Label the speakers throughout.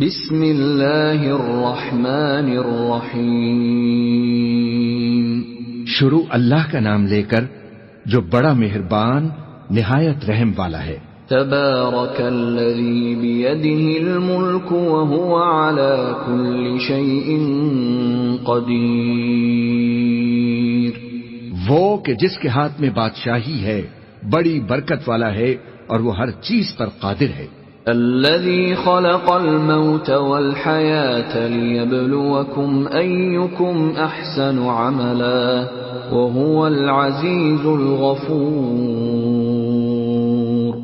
Speaker 1: بسم اللہ الرحمن الرحیم،
Speaker 2: شروع اللہ کا نام لے کر جو بڑا مہربان نہایت رحم والا ہے۔
Speaker 1: تبارک الذی بیدہ الملک وہو علی کل شیء قدیر،
Speaker 2: وہ کہ جس کے ہاتھ میں بادشاہی ہے بڑی برکت والا ہے اور وہ ہر چیز پر قادر ہے۔
Speaker 1: الذي خلق الموت والحياة ليبلوكم أيكم أحسن عملا وهو العزيز الغفور۔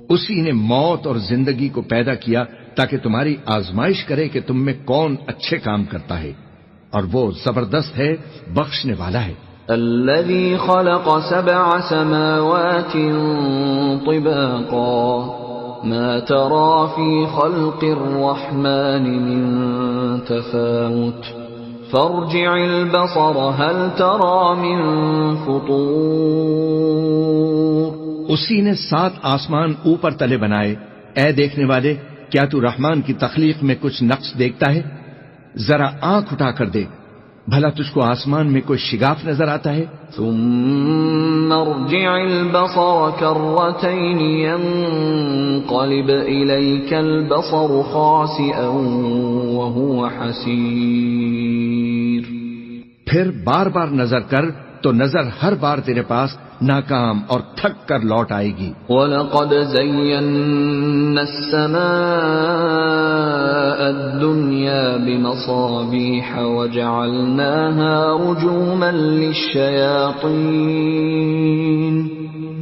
Speaker 2: اسی نے موت اور زندگی کو پیدا کیا تاکہ تمہاری آزمائش کرے کہ تم میں کون اچھے کام کرتا ہے، اور وہ زبردست ہے، بخشنے والا ہے۔
Speaker 1: الذي خلق 7 سماوات طباقا ما ترى في خلق الرحمن من تفاوت فارجع البصر هل ترى من فطور۔
Speaker 2: اسی نے 7 آسمان اوپر تلے بنائے، اے دیکھنے والے کیا تو رحمان کی تخلیق میں کچھ نقص دیکھتا ہے؟ ذرا آنکھ اٹھا کر دیکھ، بھلا تجھ کو آسمان میں کوئی شگاف نظر آتا ہے؟
Speaker 1: ثم ارجع البصر كرتين ينقلب إليك البصر خاسئا وهو حسير۔
Speaker 2: پھر بار بار نظر کر تو نظر ہر بار تیرے پاس ناکام اور تھک کر لوٹ آئے گی۔
Speaker 1: وَلَقَدْ زَيَّنَّا السَّمَاءَ الدُّنْيَا بِمَصَابِيحَ وَجَعَلْنَاهَا رُجُومًا لِلشَّيَاطِينِ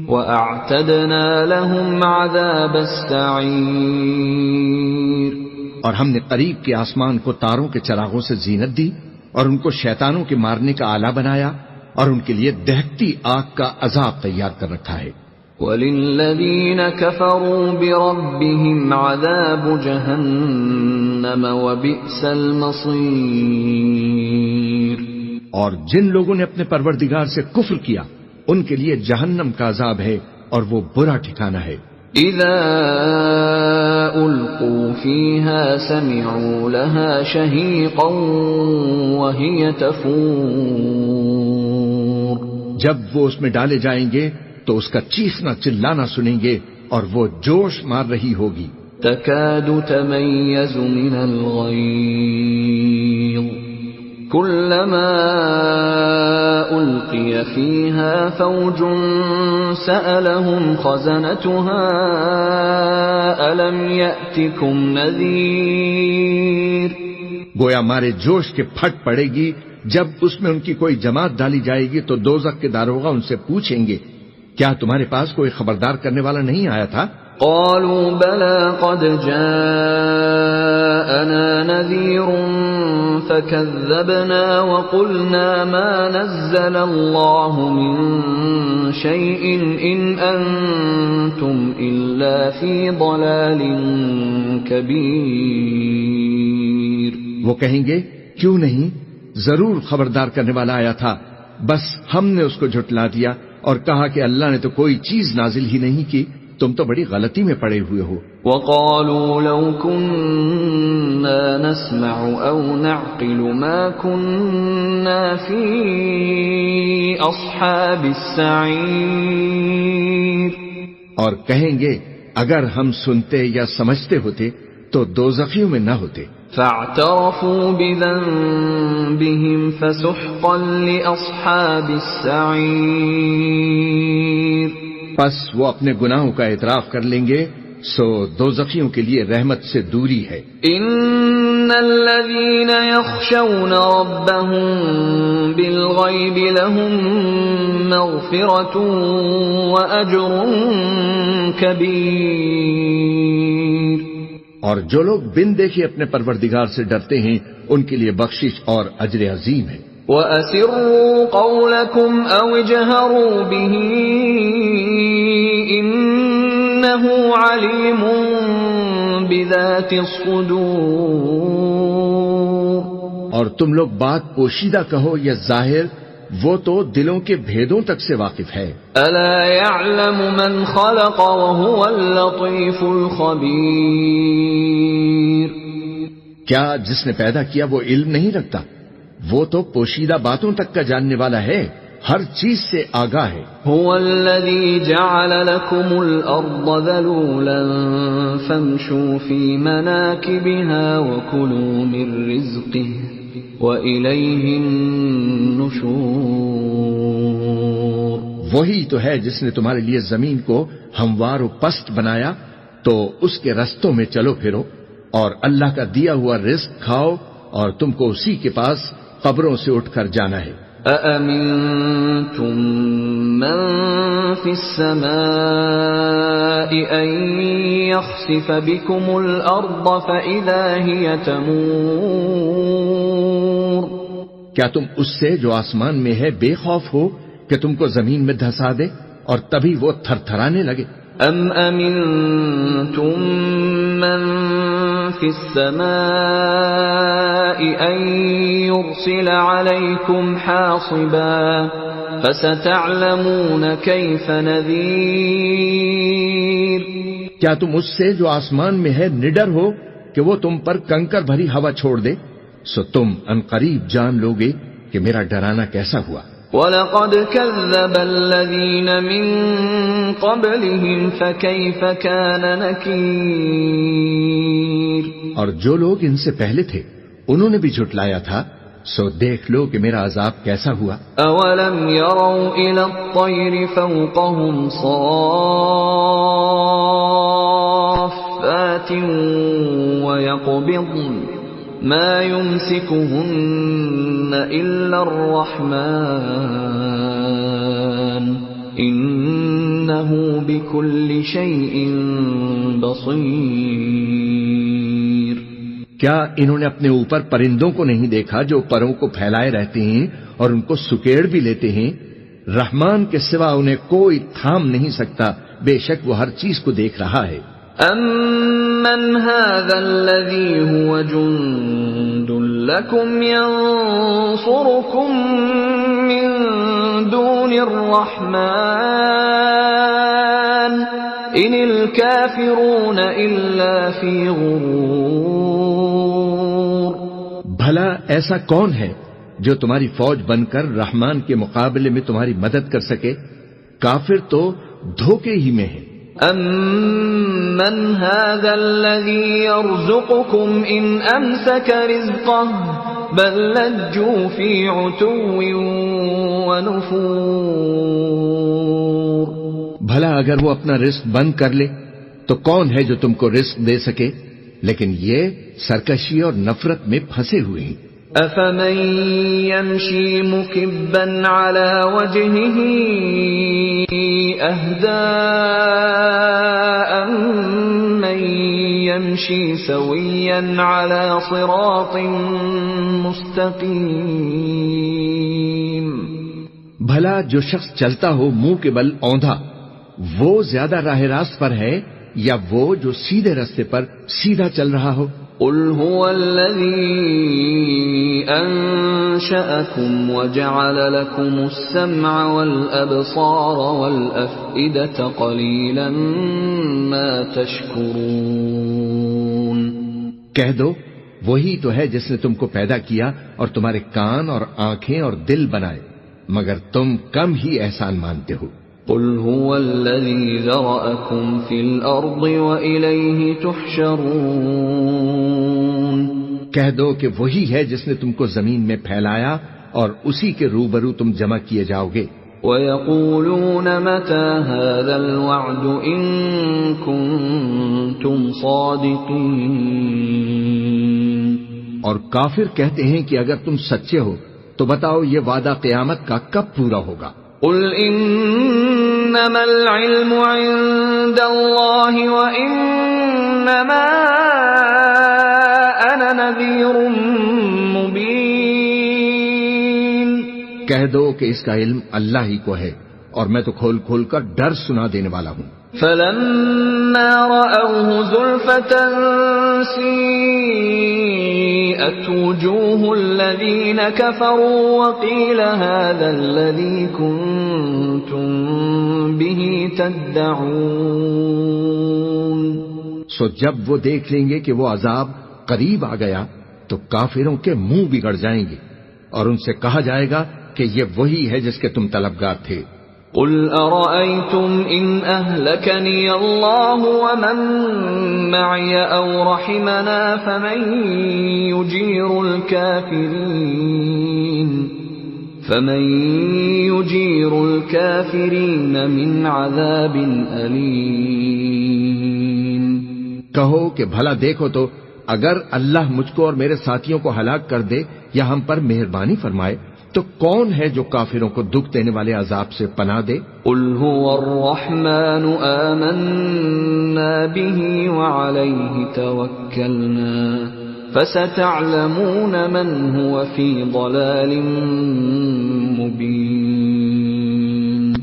Speaker 1: وَأَعْتَدْنَا لَهُمْ عَذَابَ السَّعِيرِ۔
Speaker 2: اور ہم نے قریب کے آسمان کو تاروں کے چراغوں سے زینت دی اور ان کو شیطانوں کے مارنے کا آلہ بنایا اور ان کے لیے دہکتی آگ کا عذاب تیار کر رکھا ہے۔
Speaker 1: وَلِلَّذِينَ كَفَرُوا بِرَبِّهِمْ عَذَابُ جَهَنَّمَ وَبِئْسَ الْمَصِيرُ۔
Speaker 2: اور جن لوگوں نے اپنے پروردگار سے کفر کیا ان کے لیے جہنم کا عذاب ہے اور وہ برا ٹھکانہ ہے۔
Speaker 1: اذا القوا فيها سمعوا لها شهيقا وهي تفور۔
Speaker 2: جب وہ اس میں ڈالے جائیں گے تو اس کا چیخنا چلانا سنیں گے اور وہ جوش مار رہی ہوگی۔
Speaker 1: تكاد تميز من الغيظ كلما ألقي فيها فوج سألهم خزنتها ألم يأتكم نذير۔
Speaker 2: گویا مارے جوش کے پھٹ پڑے گی جب اس میں ان کی کوئی جماعت ڈالی جائے گی تو دوزخ کے داروغہ ان سے پوچھیں گے کیا تمہارے پاس کوئی خبردار کرنے والا نہیں آیا تھا؟
Speaker 1: قالوا بلى قد جاءنا نذير فكذبنا وقلنا ما نزل الله من شيء إن أنتم إلا في ضلال كبير۔
Speaker 2: وہ کہیں گے کیوں نہیں، ضرور خبردار کرنے والا آیا تھا، بس ہم نے اس کو جھٹلا دیا اور کہا کہ اللہ نے تو کوئی چیز نازل ہی نہیں کی، تم تو بڑی غلطی میں پڑے ہوئے ہو۔
Speaker 1: وقالوا لو كنا نسمع او نعقل ما كنا في اصحاب السعير۔
Speaker 2: اور کہیں گے اگر ہم سنتے یا سمجھتے ہوتے تو دوزخیوں میں نہ ہوتے۔
Speaker 1: فاعترفوا بذنبهم فسحقا لأصحاب السعير۔
Speaker 2: پس وہ اپنے گناہوں کا اعتراف کر لیں گے، سو دوزخیوں کے لیے رحمت سے دوری ہے۔
Speaker 1: ان الذين يخشون ربهم بالغيب لهم مغفرة واجر كبير۔
Speaker 2: اور جو لوگ بن دیکھے اپنے پروردگار سے ڈرتے ہیں ان کے لیے بخشش اور اجر عظیم ہے۔
Speaker 1: وَأَسِرُّوا قَوْلَكُمْ أَوْ اجْهَرُوا بِهِ إِنَّهُ عَلِيمٌ بِذَاتِ الصُّدُورِ۔
Speaker 2: اور تم لوگ بات پوشیدہ کہو یا ظاہر، وہ تو دلوں کے بھیدوں تک سے واقف ہے۔
Speaker 1: أَلَا يَعْلَمُ مَنْ خَلَقَ وَهُوَ اللَّطِيفُ الْخَبِيرُ۔
Speaker 2: کیا جس نے پیدا کیا وہ علم نہیں رکھتا؟ وہ تو پوشیدہ باتوں تک کا جاننے والا ہے، ہر چیز سے آگاہ ہے۔
Speaker 1: هو الذي جعل لكم الأرض ذلولا فامشوا في مناكبها وكلوا من رزقه وإليه النشور۔
Speaker 2: وہی تو ہے جس نے تمہارے لیے زمین کو ہموار و پست بنایا، تو اس کے رستوں میں چلو پھرو اور اللہ کا دیا ہوا رزق کھاؤ، اور تم کو اسی کے پاس قبروں سے اٹھ کر جانا ہے۔
Speaker 1: أَأَمِنْتُمْ مَنْ فِي السَّمَاءِ أَنْ يَخْسِفَ بِكُمُ الْأَرْضَ فَإِذَا هِيَ تَمُورُ۔
Speaker 2: کیا تم اس سے جو آسمان میں ہے بے خوف ہو کہ تم کو زمین میں دھسا دے اور تبھی وہ تھر تھرانے لگے؟
Speaker 1: أَمْ أَمِنْتُمْ مَنْ فِي السَّمَاءِ أَنْ يُرْسِلَ عَلَيْكُمْ حَاصِبًا فَسَتَعْلَمُونَ كَيْفَ نَذِيرٌ۔
Speaker 2: کیا تم اس سے جو آسمان میں ہے نڈر ہو کہ وہ تم پر کنکر بھری ہوا چھوڑ دے؟ سو تم عنقریب جان لوگے کہ میرا ڈرانا کیسا ہوا۔
Speaker 1: وَلَقَدْ كَذَّبَ الَّذِينَ مِن قَبْلِهِمْ فَكَيْفَ كَانَ نَكِيرٌ۔
Speaker 2: اور جو لوگ ان سے پہلے تھے انہوں نے بھی جھٹلایا تھا، سو دیکھ لو کہ میرا عذاب کیسا ہوا۔
Speaker 1: أَوَلَمْ يَرَوْا إِلَى الطَّيْرِ فَوْقَهُمْ صَافَّاتٍ وَيَقْبِضْنَ مَا يُمْسِكُهُنَّ إِلَّا الرَّحْمَنُ إِنَّهُ بِكُلِّ شَيْءٍ بَصِيرٌ۔
Speaker 2: کیا انہوں نے اپنے اوپر پرندوں کو نہیں دیکھا جو پروں کو پھیلائے رہتے ہیں اور ان کو سکیڑ بھی لیتے ہیں؟ رحمان کے سوا انہیں کوئی تھام نہیں سکتا، بے شک وہ ہر چیز کو دیکھ رہا ہے۔
Speaker 1: أَمَّنْ هَذَا الَّذِي هُوَ جُنْدٌ لَكُمْ يَنْصُرُكُمْ مِنْ دُونِ الرَّحْمَنِ إِنِ الْكَافِرُونَ إِلَّا فِي غُرُورٍ۔
Speaker 2: بھلا ایسا کون ہے جو تمہاری فوج بن کر رحمان کے مقابلے میں تمہاری مدد کر سکے؟ کافر تو دھوکے ہی میں ہے۔
Speaker 1: أَمَّنْ هَذَا الَّذِي يَرْزُقُكُمْ إِنْ أَمْسَكَ رِزْقَهُ بَلْ لَجُّوا فِي عُتُوٍّ وَنُفُورٍ۔
Speaker 2: بھلا اگر وہ اپنا رزق بند کر لے تو کون ہے جو تم کو رزق دے سکے؟ لیکن یہ سرکشی اور نفرت میں پھنسے ہوئے ہیں۔
Speaker 1: أَفَمَن يَمْشِي مُكِبًّا عَلَى وَجْهِهِ أَهْدَىٰ أَمَّن يَمْشِي سَوِيًّا عَلَى صِرَاطٍ مُسْتَقِيمٍ۔
Speaker 2: بھلا جو شخص چلتا ہو منہ کے بل اوندھا، وہ زیادہ راہ راست پر ہے یا وہ جو سیدھے راستے پر سیدھا چل رہا ہو؟
Speaker 1: قُلْ هُوَ الَّذِي أَنشَأَكُمْ وَجَعَلَ لَكُمُ السَّمْعَ وَالْأَبْصَارَ وَالْأَفْئِدَةَ قَلِيلًا مَا تَشْكُرُونَ۔
Speaker 2: کہہ دو وہی تو ہے جس نے تم کو پیدا کیا اور تمہارے کان اور آنکھیں اور دل بنائے، مگر تم کم ہی احسان مانتے ہو۔
Speaker 1: قُلْ هُوَ الَّذِي ذَرَأَكُمْ فِي الْأَرْضِ وَإِلَيْهِ تُحْشَرُونَ۔
Speaker 2: کہہ دو کہ وہی ہے جس نے تم کو زمین میں پھیلایا اور اسی کے روبرو تم جمع کیے جاؤ گے۔
Speaker 1: وَيَقُولُونَ مَتَى هَذَا الْوَعْدُ إِن كُنتُمْ صَادِقِينَ۔
Speaker 2: اور کافر کہتے ہیں کہ اگر تم سچے ہو تو بتاؤ یہ وعدہ قیامت کا کب پورا ہوگا؟
Speaker 1: قُلْ إِنَّمَا الْعِلْمُ عِندَ اللَّهِ وَإِنَّمَا أَنَا نَذِيرٌ مُبِينٌ۔
Speaker 2: کہہ دو کہ اس کا علم اللہ ہی کو ہے اور میں تو کھول کھول کر ڈر سنا دینے والا ہوں۔
Speaker 1: فَلَمَّا رَأَوْهُ زُلْفَةً سِيئَتْ وُجُوهُ الَّذِينَ كَفَرُوا وَقِيلَ هَذَا الَّذِي كُنتُم بِهِ تَدَّعُونَ۔
Speaker 2: سو جب وہ دیکھ لیں گے کہ وہ عذاب قریب آ گیا تو کافروں کے منہ بگڑ جائیں گے اور ان سے کہا جائے گا کہ یہ وہی ہے جس کے تم طلبگار تھے۔
Speaker 1: قل أرأيتم إن أهلكني الله ومن معي أو رحمنا فمن يجير الكافرين من عذاب أليم۔
Speaker 2: کہو کہ بھلا دیکھو تو اگر اللہ مجھ کو اور میرے ساتھیوں کو ہلاک کر دے یا ہم پر مہربانی فرمائے تو کون ہے جو کافروں کو دکھ دینے والے عذاب سے پناہ دے؟
Speaker 1: قل هو الرحمن آمنا به وعليه توكلنا فستعلمون من هو في ضلال مبين۔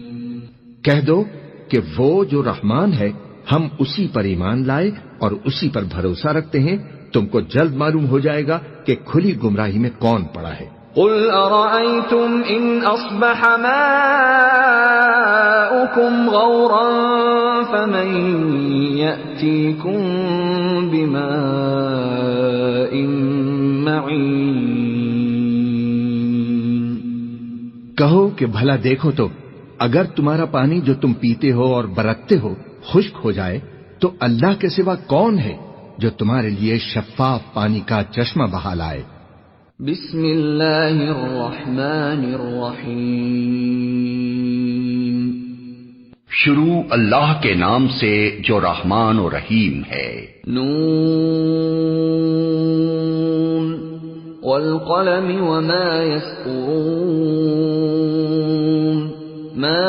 Speaker 2: کہہ دو کہ وہ جو رحمان ہے ہم اسی پر ایمان لائے اور اسی پر بھروسہ رکھتے ہیں، تم کو جلد معلوم ہو جائے گا کہ کھلی گمراہی میں کون پڑا ہے۔
Speaker 1: قل أرأيتم إن أصبح ماؤكم غورا فمن يأتيكم بماء معين۔
Speaker 2: کہو کہ بھلا دیکھو تو اگر تمہارا پانی جو تم پیتے ہو اور برتتے ہو خشک ہو جائے تو اللہ کے سوا کون ہے جو تمہارے لیے شفاف پانی کا چشمہ بہا لائے۔
Speaker 1: بسم اللہ الرحمن الرحیم۔
Speaker 3: شروع اللہ کے نام سے جو رحمان و رحیم ہے۔
Speaker 1: نون والقلم وما يسطرون ما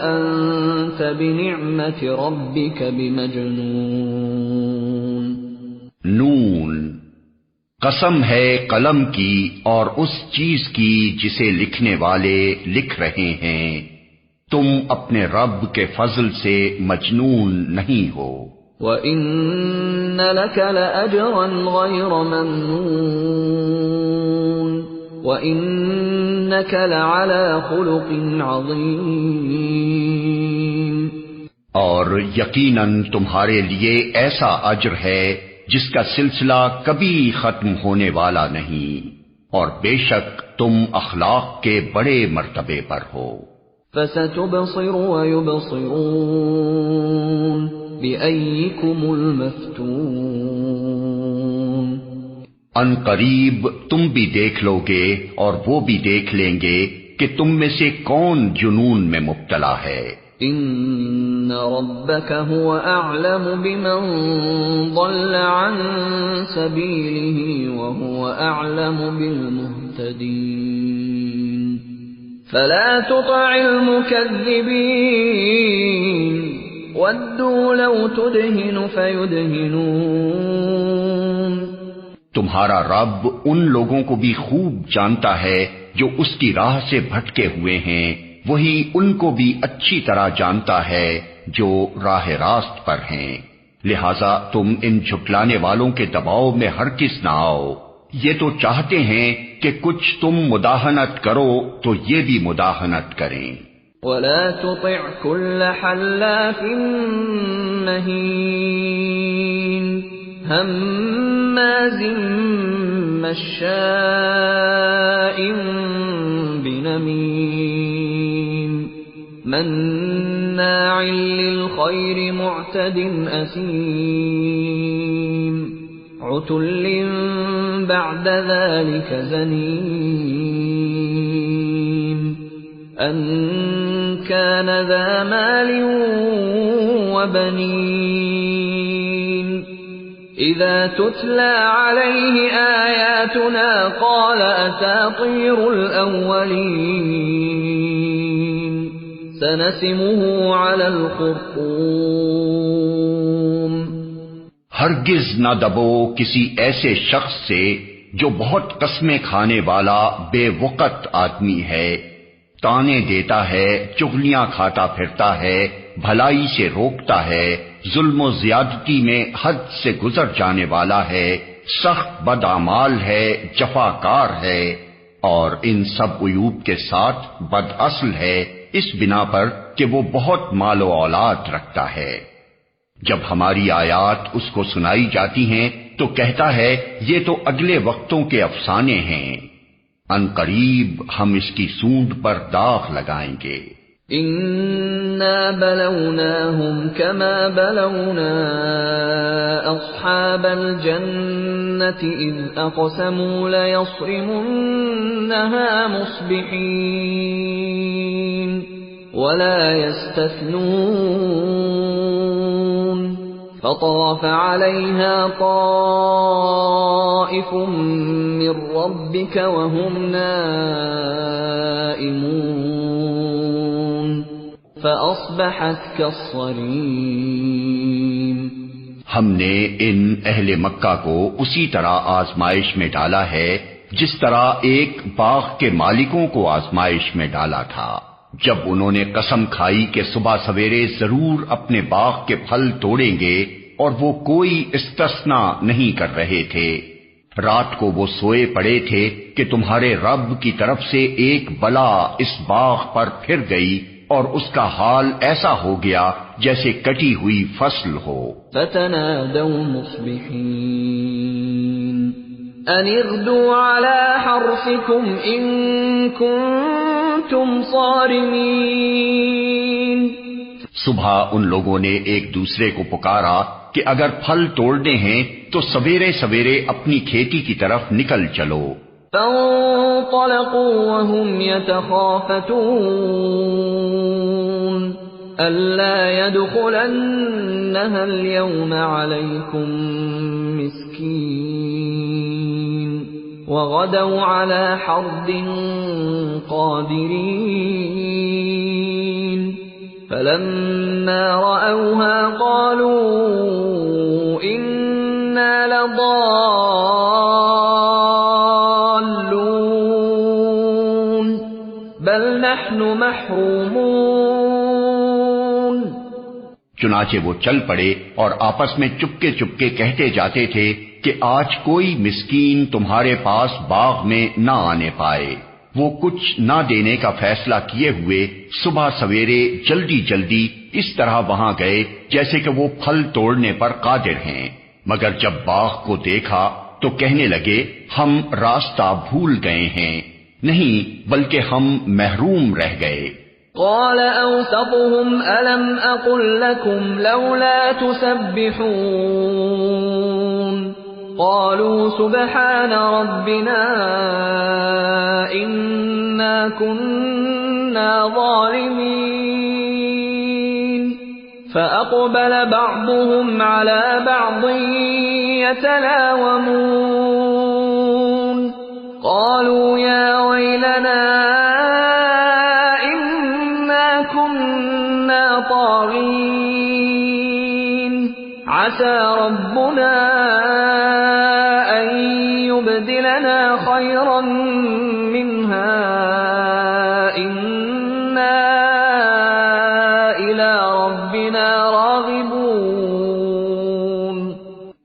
Speaker 1: انت بنعمت ربک بمجنون۔
Speaker 3: نون، قسم ہے قلم کی اور اس چیز کی جسے لکھنے والے لکھ رہے ہیں، تم اپنے رب کے فضل سے مجنون نہیں ہو۔
Speaker 1: وَإِنَّ لَكَ لَأَجْرًا غَيْرَ مَمْنُونٍ وَإِنَّكَ لَعَلَى خُلُقٍ عَظِيمٍ۔
Speaker 3: اور یقیناً تمہارے لیے ایسا اجر ہے جس کا سلسلہ کبھی ختم ہونے والا نہیں، اور بے شک تم اخلاق کے بڑے مرتبے پر ہو۔
Speaker 1: فَسَتُبْصِرُ وَيُبْصِرُونَ بِأَيِّكُمُ الْمَفْتُونُ۔
Speaker 3: ان قریب تم بھی دیکھ لو گے اور وہ بھی دیکھ لیں گے کہ تم میں سے کون جنون میں مبتلا ہے۔
Speaker 1: ان ربک هو اعلم بمن ضل عن سبیلہ وهو اعلم بالمہتدین فلا تطع المکذبین ودوا لو تدہن فیدہنون۔
Speaker 3: تمہارا رب ان لوگوں کو بھی خوب جانتا ہے جو اس کی راہ سے بھٹکے ہوئے ہیں، وہی ان کو بھی اچھی طرح جانتا ہے جو راہ راست پر ہیں، لہذا تم ان جھٹلانے والوں کے دباؤ میں ہرگز نہ آؤ۔ یہ تو چاہتے ہیں کہ کچھ تم مداہنت کرو تو یہ بھی مداہنت کریں۔
Speaker 1: ولا تطع كل حلاف مہین ہماز مشاء بنمیم مناع للخير معتد أثيم عتل بعد ذلك زنيم أن كان ذا مال وبنين إذا تتلى عليه آياتنا قال أساطير الأولين سنسمه على الخرطوم۔
Speaker 3: ہرگز نہ دبو کسی ایسے شخص سے جو بہت قسمیں کھانے والا بے وقت آدمی ہے، تانے دیتا ہے، چغلیاں کھاتا پھرتا ہے، بھلائی سے روکتا ہے، ظلم و زیادتی میں حد سے گزر جانے والا ہے، سخت بدعمال ہے، جفاکار ہے، اور ان سب عیوب کے ساتھ بد اصل ہے اس بنا پر کہ وہ بہت مال و اولاد رکھتا ہے۔ جب ہماری آیات اس کو سنائی جاتی ہیں تو کہتا ہے یہ تو اگلے وقتوں کے افسانے ہیں، ان قریب ہم اس کی سونڈ پر داغ لگائیں گے۔
Speaker 1: إِنَّا بَلَوْنَاهُمْ كَمَا بَلَوْنَا أَصْحَابَ الْجَنَّةِ إِذْ أَقْسَمُوا لَيَصْرِمُنَّهَا مُصْبِحِينَ وَلَا يَسْتَثْنُونَ فَطَافَ عَلَيْهَا طَائِفٌ مِّن رَّبِّكَ وَهُمْ نَائِمُونَ فَأَصْبَحَتْ كَالصَّرِيمِ۔
Speaker 3: ہم نے ان اہل مکہ کو اسی طرح آزمائش میں ڈالا ہے جس طرح ایک باغ کے مالکوں کو آزمائش میں ڈالا تھا، جب انہوں نے قسم کھائی کہ صبح سویرے ضرور اپنے باغ کے پھل توڑیں گے اور وہ کوئی استثنا نہیں کر رہے تھے۔ رات کو وہ سوئے پڑے تھے کہ تمہارے رب کی طرف سے ایک بلا اس باغ پر پھر گئی اور اس کا حال ایسا ہو گیا جیسے کٹی ہوئی فصل ہو۔
Speaker 1: فَتَنَادَوْا مُصْبِحِينَ أَنِ اغْدُوا عَلَى حَرْثِكُمْ إِن كُنتُمْ صَارِمِينَ۔
Speaker 3: صبح ان لوگوں نے ایک دوسرے کو پکارا کہ اگر پھل توڑنے ہیں تو سویرے سویرے اپنی کھیتی کی طرف نکل چلو۔
Speaker 1: فانطلقوا وهم يتخافتون ألا يدخلنها اليوم عليكم مسكين وغدوا على حرد قادرين فلما رأوها قالوا إنا لضالون بل نحن محرومون۔
Speaker 3: چنانچہ وہ چل پڑے اور آپس میں چپکے چپکے کہتے جاتے تھے کہ آج کوئی مسکین تمہارے پاس باغ میں نہ آنے پائے۔ وہ کچھ نہ دینے کا فیصلہ کیے ہوئے صبح سویرے جلدی جلدی اس طرح وہاں گئے جیسے کہ وہ پھل توڑنے پر قادر ہیں، مگر جب باغ کو دیکھا تو کہنے لگے ہم راستہ بھول گئے ہیں، نہیں بلکہ ہم محروم رہ گئے۔
Speaker 1: قال أوسطهم ألم أقل لكم لولا تسبحون قالوا سبحان ربنا إنا كنا ظالمين فأقبل بعضهم على بعض يتلاومون قالوا يا ويلنا كنا طاغين عسى ربنا أن يبدلنا خيرا منها إنا إلى ربنا راغبون۔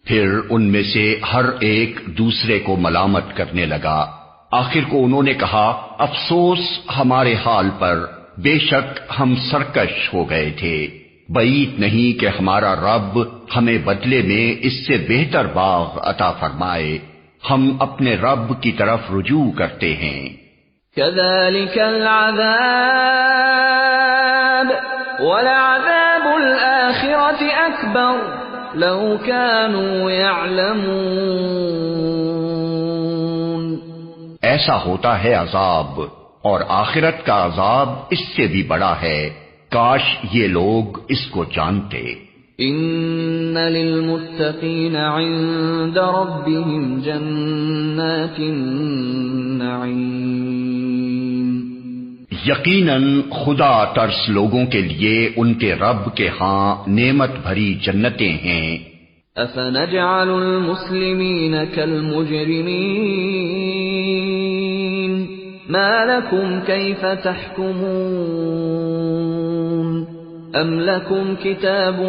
Speaker 3: پھر ان میں سے ہر ایک دوسرے کو ملامت کرنے لگا۔ آخر کو انہوں نے کہا افسوس ہمارے حال پر، بے شک ہم سرکش ہو گئے تھے، بعید نہیں کہ ہمارا رب ہمیں بدلے میں اس سے بہتر باغ عطا فرمائے، ہم اپنے رب کی طرف رجوع کرتے ہیں۔
Speaker 1: كذلك العذاب ولعذاب الآخرة أكبر لو كانوا يعلمون۔
Speaker 3: ایسا ہوتا ہے عذاب، اور آخرت کا عذاب اس سے بھی بڑا ہے، کاش یہ لوگ اس کو جانتے۔
Speaker 1: ان للمتقین عند ربهم جنات النعیم۔
Speaker 3: یقیناً خدا ترس لوگوں کے لیے ان کے رب کے ہاں نعمت بھری جنتیں ہیں۔
Speaker 1: افنجعل المسلمین کالمجرمین ما لكم كيف تحكمون أم لكم كتاب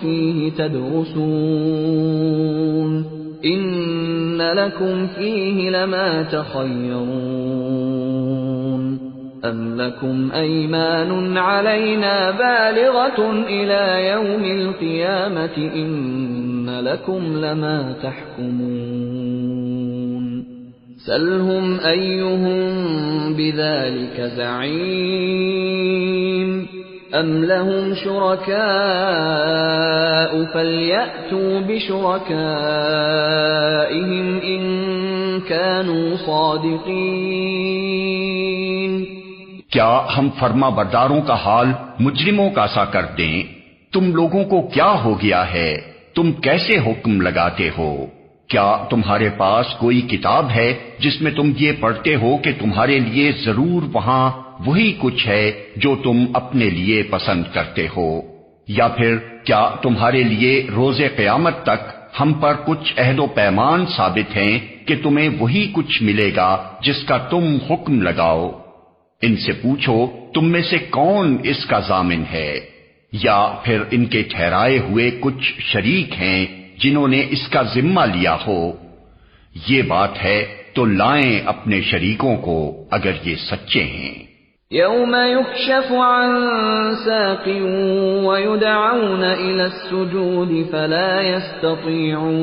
Speaker 1: فيه تدرسون إن لكم فيه لما تخيرون أم لكم أيمان علينا بالغة إلى يوم القيامة إن لكم لما تحكمون سلهم أيهم بذلك زعيم أم لهم شركاء فليأتوا بشركائهم إن كانوا صادقين
Speaker 3: کیا ہم فرما برداروں کا حال مجرموں کا سا کر دیں؟ تم لوگوں کو کیا ہو گیا ہے؟ تم کیسے حکم لگاتے ہو؟ کیا تمہارے پاس کوئی کتاب ہے جس میں تم یہ پڑھتے ہو کہ تمہارے لیے ضرور وہاں وہی کچھ ہے جو تم اپنے لیے پسند کرتے ہو؟ یا پھر کیا تمہارے لیے روز قیامت تک ہم پر کچھ عہد و پیمان ثابت ہیں کہ تمہیں وہی کچھ ملے گا جس کا تم حکم لگاؤ؟ ان سے پوچھو تم میں سے کون اس کا ضامن ہے؟ یا پھر ان کے ٹھہرائے ہوئے کچھ شریک ہیں جنہوں نے اس کا ذمہ لیا ہو؟ یہ بات ہے تو لائیں اپنے شریکوں کو اگر یہ سچے ہیں۔
Speaker 1: يوم يكشف عن ساق ويدعون إلى السجود فلا يستطيعون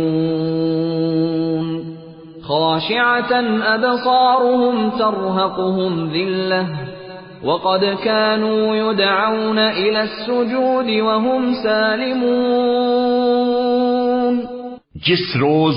Speaker 1: خاشعة أبصارهم ترهقهم ذلة وقد كانوا يدعون إلى السجود وهم سالمون
Speaker 3: جس روز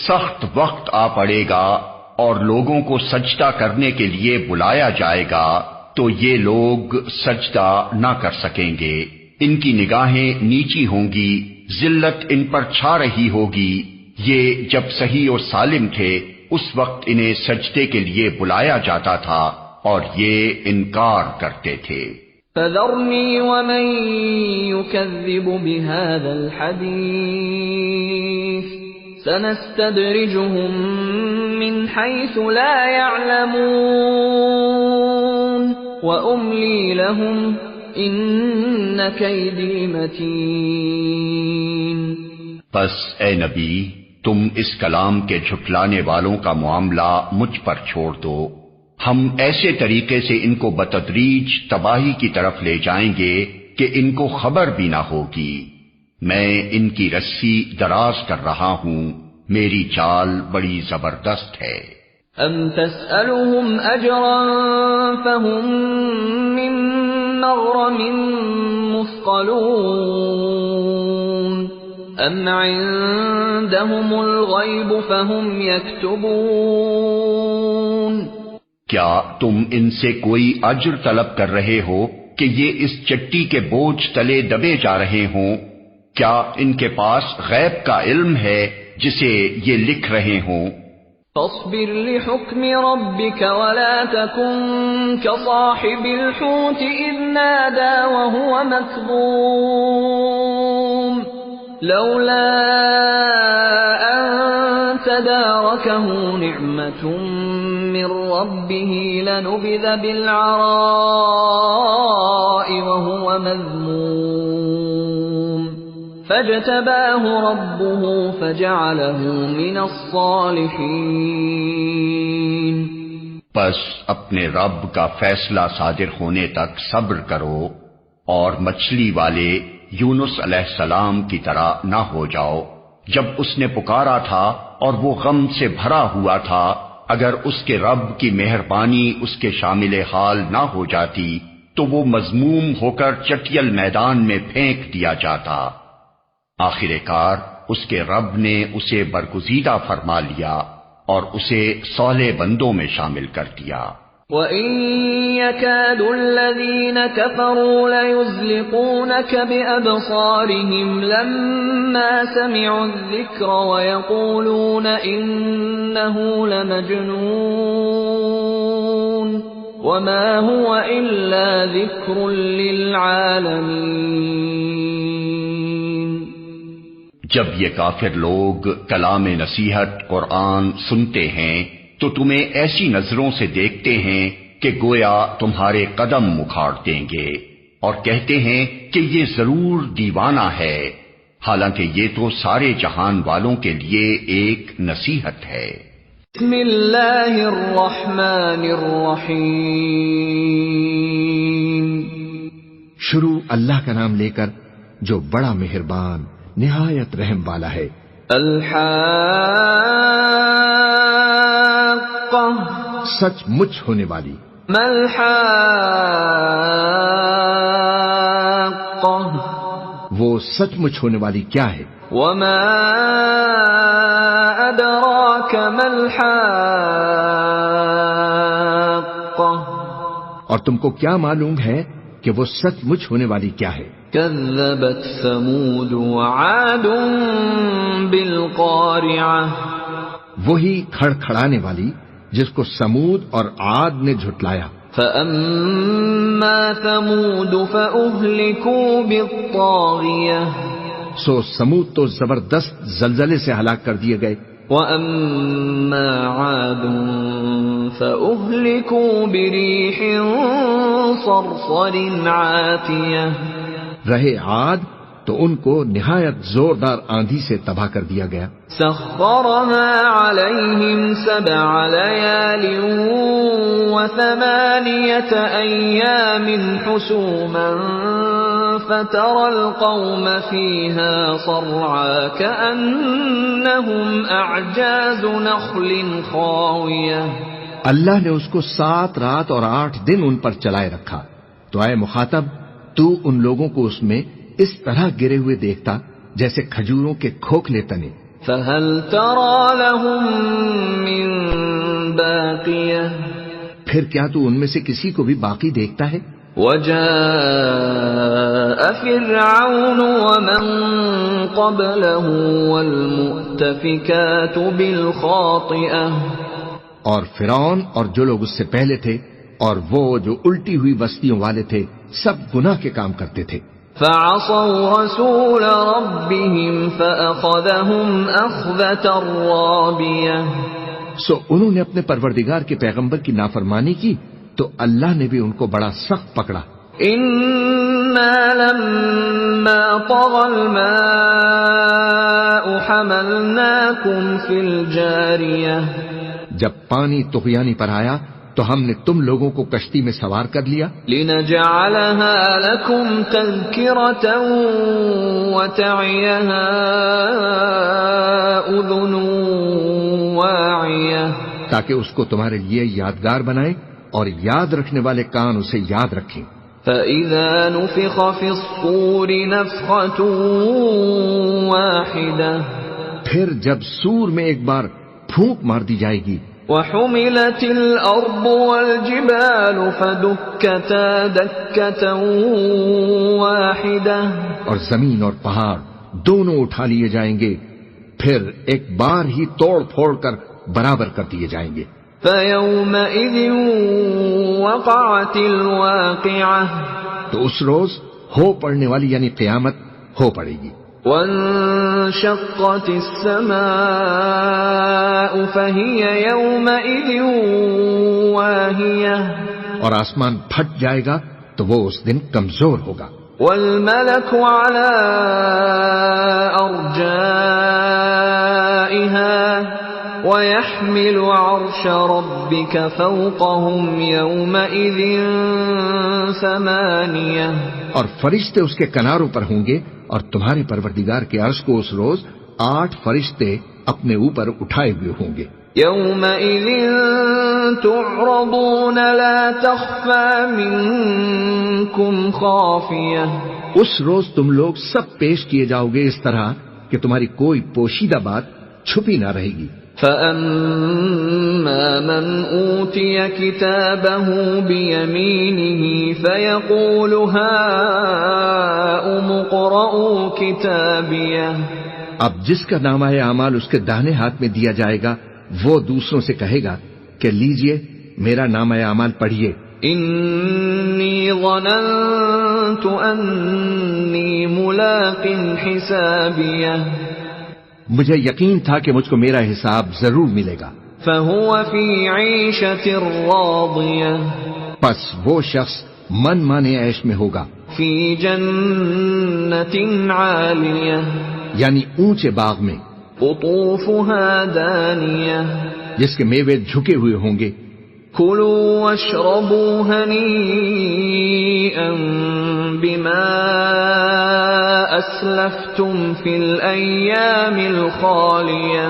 Speaker 3: سخت وقت آ پڑے گا اور لوگوں کو سجدہ کرنے کے لیے بلایا جائے گا تو یہ لوگ سجدہ نہ کر سکیں گے، ان کی نگاہیں نیچی ہوں گی، ذلت ان پر چھا رہی ہوگی۔ یہ جب صحیح و سالم تھے اس وقت انہیں سجدے کے لیے بلایا جاتا تھا اور یہ انکار کرتے تھے۔
Speaker 1: فَذَرْنِي وَمَن يُكَذِّبُ بِهَذَا الْحَدِيثِ سَنَسْتَدْرِجُهُم مِّنْ حَيْثُ لَا يَعْلَمُونَ وَأُمْلِي لَهُمْ إِنَّ كَيْدِي مَتِينٌ۔
Speaker 3: بس اے نبی تم اس کلام کے جھٹلانے والوں کا معاملہ مجھ پر چھوڑ دو، ہم ایسے طریقے سے ان کو بتدریج تباہی کی طرف لے جائیں گے کہ ان کو خبر بھی نہ ہوگی۔ میں ان کی رسی دراز کر رہا ہوں، میری چال بڑی زبردست ہے۔
Speaker 1: ام تسألهم اجرا فهم من مغرم مثقلون ام عندهم الغیب فهم یکتبون۔
Speaker 3: کیا تم ان سے کوئی اجر طلب کر رہے ہو کہ یہ اس چٹی کے بوجھ تلے دبے جا رہے ہوں؟ کیا ان کے پاس غیب کا علم ہے جسے یہ لکھ رہے ہوں؟
Speaker 1: فاصبر لحکم ربک ولا تکن كصاحب الحوت اذ نادى وهو مكظوم لولا ان تداركه نعمة من ربه لنبذ بالعراء وهو مذموم فاجتباه ربه فجعله من الصالحين۔
Speaker 3: بس اپنے رب کا فیصلہ صادر ہونے تک صبر کرو اور مچھلی والے یونس علیہ السلام کی طرح نہ ہو جاؤ جب اس نے پکارا تھا اور وہ غم سے بھرا ہوا تھا، اگر اس کے رب کی مہربانی اس کے شامل حال نہ ہو جاتی تو وہ مذموم ہو کر چٹیل میدان میں پھینک دیا جاتا۔ آخر کار اس کے رب نے اسے برگزیدہ فرما لیا اور اسے صالح بندوں میں شامل کر دیا۔
Speaker 1: وَإِن يَكَادُ الَّذِينَ كَفَرُوا لَيُزْلِقُونَكَ بِأَبْصَارِهِمْ لَمَّا سَمِعُوا الذِّكْرَ وَيَقُولُونَ إِنَّهُ لَمَجْنُونٌ وَمَا هُوَ إِلَّا ذِكْرٌ لِّلْعَالَمِينَ۔
Speaker 3: جب یہ کافر لوگ کلام نصیحت قرآن سنتے ہیں تو تمہیں ایسی نظروں سے دیکھتے ہیں کہ گویا تمہارے قدم اکھاڑ دیں گے، اور کہتے ہیں کہ یہ ضرور دیوانہ ہے، حالانکہ یہ تو سارے جہان والوں کے لیے ایک نصیحت ہے۔
Speaker 1: بسم اللہ الرحمن الرحیم۔
Speaker 2: شروع اللہ کا نام لے کر جو بڑا مہربان نہایت رحم والا ہے۔
Speaker 1: الحاقہ
Speaker 2: سچ مچ ہونے والی.
Speaker 1: ما الحاقہ
Speaker 2: وہ سچ مچ ہونے والی کیا ہے؟
Speaker 1: وما ادراک ما الحاقہ
Speaker 2: اور تم کو کیا معلوم ہے کہ وہ سچ مچ ہونے والی کیا ہے؟
Speaker 1: كذبت ثمود وعاد بالقارعہ
Speaker 2: وہی کھڑکھڑانے والی جس کو سمود اور عاد نے جھٹلایا.
Speaker 1: فأما ثمود فأهلكوا بالطاغیہ
Speaker 2: سو سمود تو زبردست زلزلے سے ہلاک کر دیے گئے.
Speaker 1: وأما عاد فأهلكوا بريح صرصر عاتية
Speaker 2: رہے عاد تو ان کو نہایت زوردار آندھی سے تباہ کر دیا گیا.
Speaker 1: سخرها عليهم 7 ليال و8 أيام حسوما فترى القوم فيها صرعا كأنهم أعجاز نخل خاوية.
Speaker 2: اللہ نے اس کو 7 رات اور 8 دن ان پر چلائے رکھا. تو اے مخاطب تو ان لوگوں کو اس میں اس طرح گرے ہوئے دیکھتا جیسے کھجوروں کے کھوکھلے تنے.
Speaker 1: فهل ترى لهم من باقية
Speaker 2: پھر کیا تو ان میں سے کسی کو بھی باقی دیکھتا ہے؟
Speaker 1: وجاء فرعون ومن قبله والمؤتفكات بالخاطئة
Speaker 2: اور فرعون اور جو لوگ اس سے پہلے تھے اور وہ جو الٹی ہوئی بستیوں والے تھے سب گناہ کے کام کرتے تھے.
Speaker 1: فعصوا رسول ربهم فأخذهم أخذة رابية
Speaker 2: سو انہوں نے اپنے پروردگار کے پیغمبر کی نافرمانی کی تو اللہ نے بھی ان کو بڑا سخت پکڑا.
Speaker 1: إنا لما طغى الماء حملناكم في الجارية
Speaker 2: جب پانی طغیانی پر آیا تو ہم نے تم لوگوں کو کشتی میں سوار کر لیا.
Speaker 1: لنجعلها لكم تذكرة وتعيها أذن واعية
Speaker 2: تاکہ اس کو تمہارے لیے یادگار بنائے اور یاد رکھنے والے کان اسے یاد رکھیں.
Speaker 1: فإذا نفخ في الصور نفخة واحدة
Speaker 2: پھر جب سور میں ایک بار پھونک مار دی جائے گی.
Speaker 1: وحملت الأرض والجبال فدكتا دكة واحدة
Speaker 2: اور زمین اور پہاڑ دونوں اٹھا لیے جائیں گے پھر ایک بار ہی توڑ پھوڑ کر برابر کر دیے جائیں گے.
Speaker 1: فيومئذ وقعت الواقعة
Speaker 2: تو اس روز ہو پڑنے والی یعنی قیامت ہو پڑے گی.
Speaker 1: وانشقت السماء فهي يومئذ واهية
Speaker 2: اور آسمان پھٹ جائے گا تو وہ اس دن کمزور ہوگا.
Speaker 1: والملك على أرجائها ويحمل عرش ربك فوقهم يومئذ 8
Speaker 2: اور فرشتے اس کے کناروں پر ہوں گے اور تمہارے پروردگار کے عرش کو اس روز 8 فرشتے اپنے اوپر اٹھائے ہوئے ہوں گے.
Speaker 1: يومئذ تعرضون لا تخفى منكم خافية
Speaker 2: اس روز تم لوگ سب پیش کیے جاؤ گے اس طرح کہ تمہاری کوئی پوشیدہ بات چھپی نہ رہے گی.
Speaker 1: فأما من أوتي كتابه بيمينه فيقول هاؤم اقرءوا كتابيه
Speaker 2: اب جس کا نامہ اعمال اس کے داہنے ہاتھ میں دیا جائے گا وہ دوسروں سے کہے گا کہ لیجئے میرا نامہ اعمال پڑھیے.
Speaker 1: انی ظننت انی ملاق حسابیہ
Speaker 2: مجھے یقین تھا کہ مجھ کو میرا حساب ضرور ملے گا.
Speaker 1: فهو فی عیشۃ راضیہ
Speaker 2: پس وہ شخص من مانے عیش میں ہوگا.
Speaker 1: فی جنت عالیہ
Speaker 2: یعنی اونچے باغ میں.
Speaker 1: قطوفها دانیہ
Speaker 2: جس کے میوے جھکے ہوئے ہوں گے.
Speaker 1: کلوا واشربوا ہنیئا بما أسلفتم في الأيام الخالية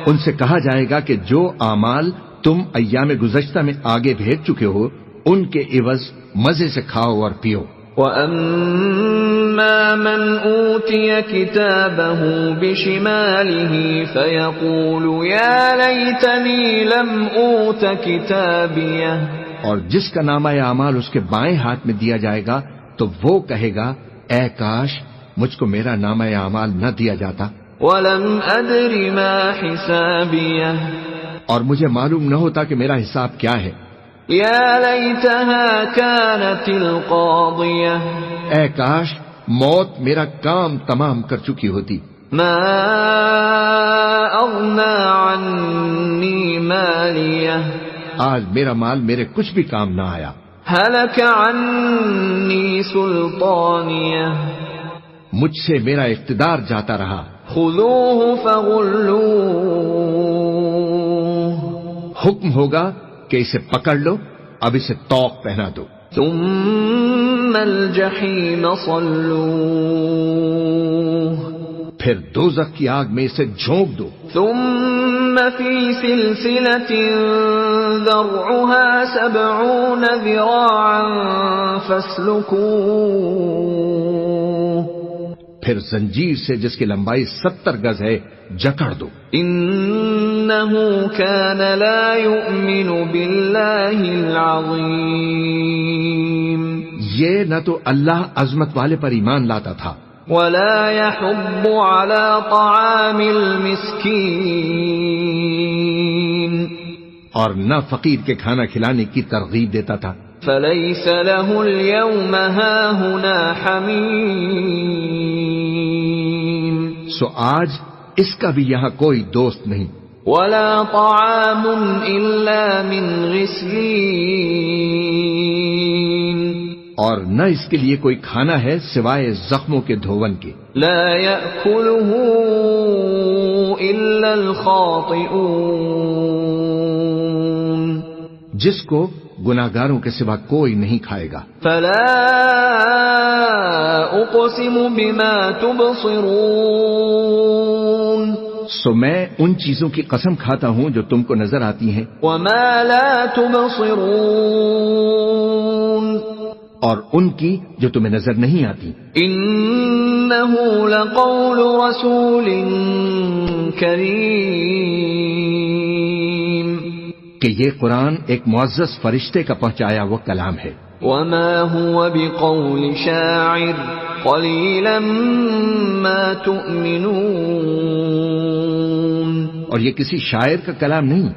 Speaker 2: ان سے کہا جائے گا کہ جو اعمال تم ایام گزشتہ میں آگے بھیج چکے ہو ان کے عوض مزے سے کھاؤ اور پیو.
Speaker 1: وَأَمَّا مَنْ أُوتِيَ كِتَابَهُ بِشِمَالِهِ فَيَقُولُ يَا لَيْتَنِي لَمْ أُوتَ كِتَابِيَهْ
Speaker 2: اور جس کا نامہ اعمال اس کے بائیں ہاتھ میں دیا جائے گا تو وہ کہے گا اے کاش مجھ کو میرا نامہ اعمال نہ دیا جاتا.
Speaker 1: وَلَمْ أَدْرِ مَا حِسَابِيَهْ
Speaker 2: اور مجھے معلوم نہ ہوتا کہ میرا حساب کیا ہے.
Speaker 1: يَا لَيْتَهَا كَانَتِ الْقَاضِيَةَ
Speaker 2: اے کاش موت میرا کام تمام کر چکی ہوتی.
Speaker 1: مَا أَغْنَى عَنِّي مَالِيَهْ
Speaker 2: آج میرا مال میرے کچھ بھی کام نہ آیا.
Speaker 1: هَلَكَ عَنِّي سُلْطَانِيَهْ
Speaker 2: مجھ سے میرا اقتدار جاتا رہا.
Speaker 1: خُذُوهُ فَغُلُّوهُ
Speaker 2: حکم ہوگا کہ اسے پکڑ لو، اب اسے طوق پہنا دو.
Speaker 1: ثُمَّ الْجَحِيمَ صَلُّوهُ
Speaker 2: پھر دوزخ کی آگ میں اسے جھونک دو.
Speaker 1: ثُمَّ فِي سِلْسِلَةٍ ذَرْعُهَا 70 ذِرَاعًا فَاسْلُكُوهُ
Speaker 2: پھر زنجیر سے جس کی لمبائی 70 گز ہے جکڑ دو.
Speaker 1: إِنَّهُ كَانَ لَا يُؤْمِنُ بِاللَّهِ الْعَظِيمِ
Speaker 2: یہ نہ تو اللہ عظمت والے پر ایمان لاتا تھا
Speaker 1: وَلَا يَحُضُّ عَلَى طَعَامِ الْمِسْكِينِ
Speaker 2: اور نہ فقیر کے کھانا کھلانے کی ترغیب دیتا تھا.
Speaker 1: فَلَيْسَ لَهُ الْيَوْمَ هَاهُنَا حَمِيمٌ
Speaker 2: سو آج اس کا بھی یہاں کوئی دوست نہیں.
Speaker 1: وَلَا طَعَامٌ إِلَّا مِنْ غِسْلِينٍ
Speaker 2: اور نہ اس کے لیے کوئی کھانا ہے سوائے زخموں کے دھون کے.
Speaker 1: لَا يَأْكُلُهُ إِلَّا الْخَاطِئُونَ
Speaker 2: جس کو گناہگاروں کے سوا کوئی نہیں کھائے گا.
Speaker 1: فَلَا أُقْسِمُ بِمَا تُبْصِرُونَ
Speaker 2: سو میں ان چیزوں کی قسم کھاتا ہوں جو تم کو نظر آتی ہیں
Speaker 1: وَمَا لَا تُبْصِرُونَ
Speaker 2: اور ان کی جو تمہیں نظر نہیں آتی.
Speaker 1: إِنَّهُ لَقَوْلُ رَسُولٍ كَرِيمٍ
Speaker 2: کہ یہ قرآن ایک معزز فرشتے کا پہنچایا وہ کلام ہے.
Speaker 1: وَمَا هُوَ بِقَوْلِ شَاعِرٍ قَلِيلًا مَا تُؤْمِنُونَ
Speaker 2: اور یہ کسی شاعر کا کلام نہیں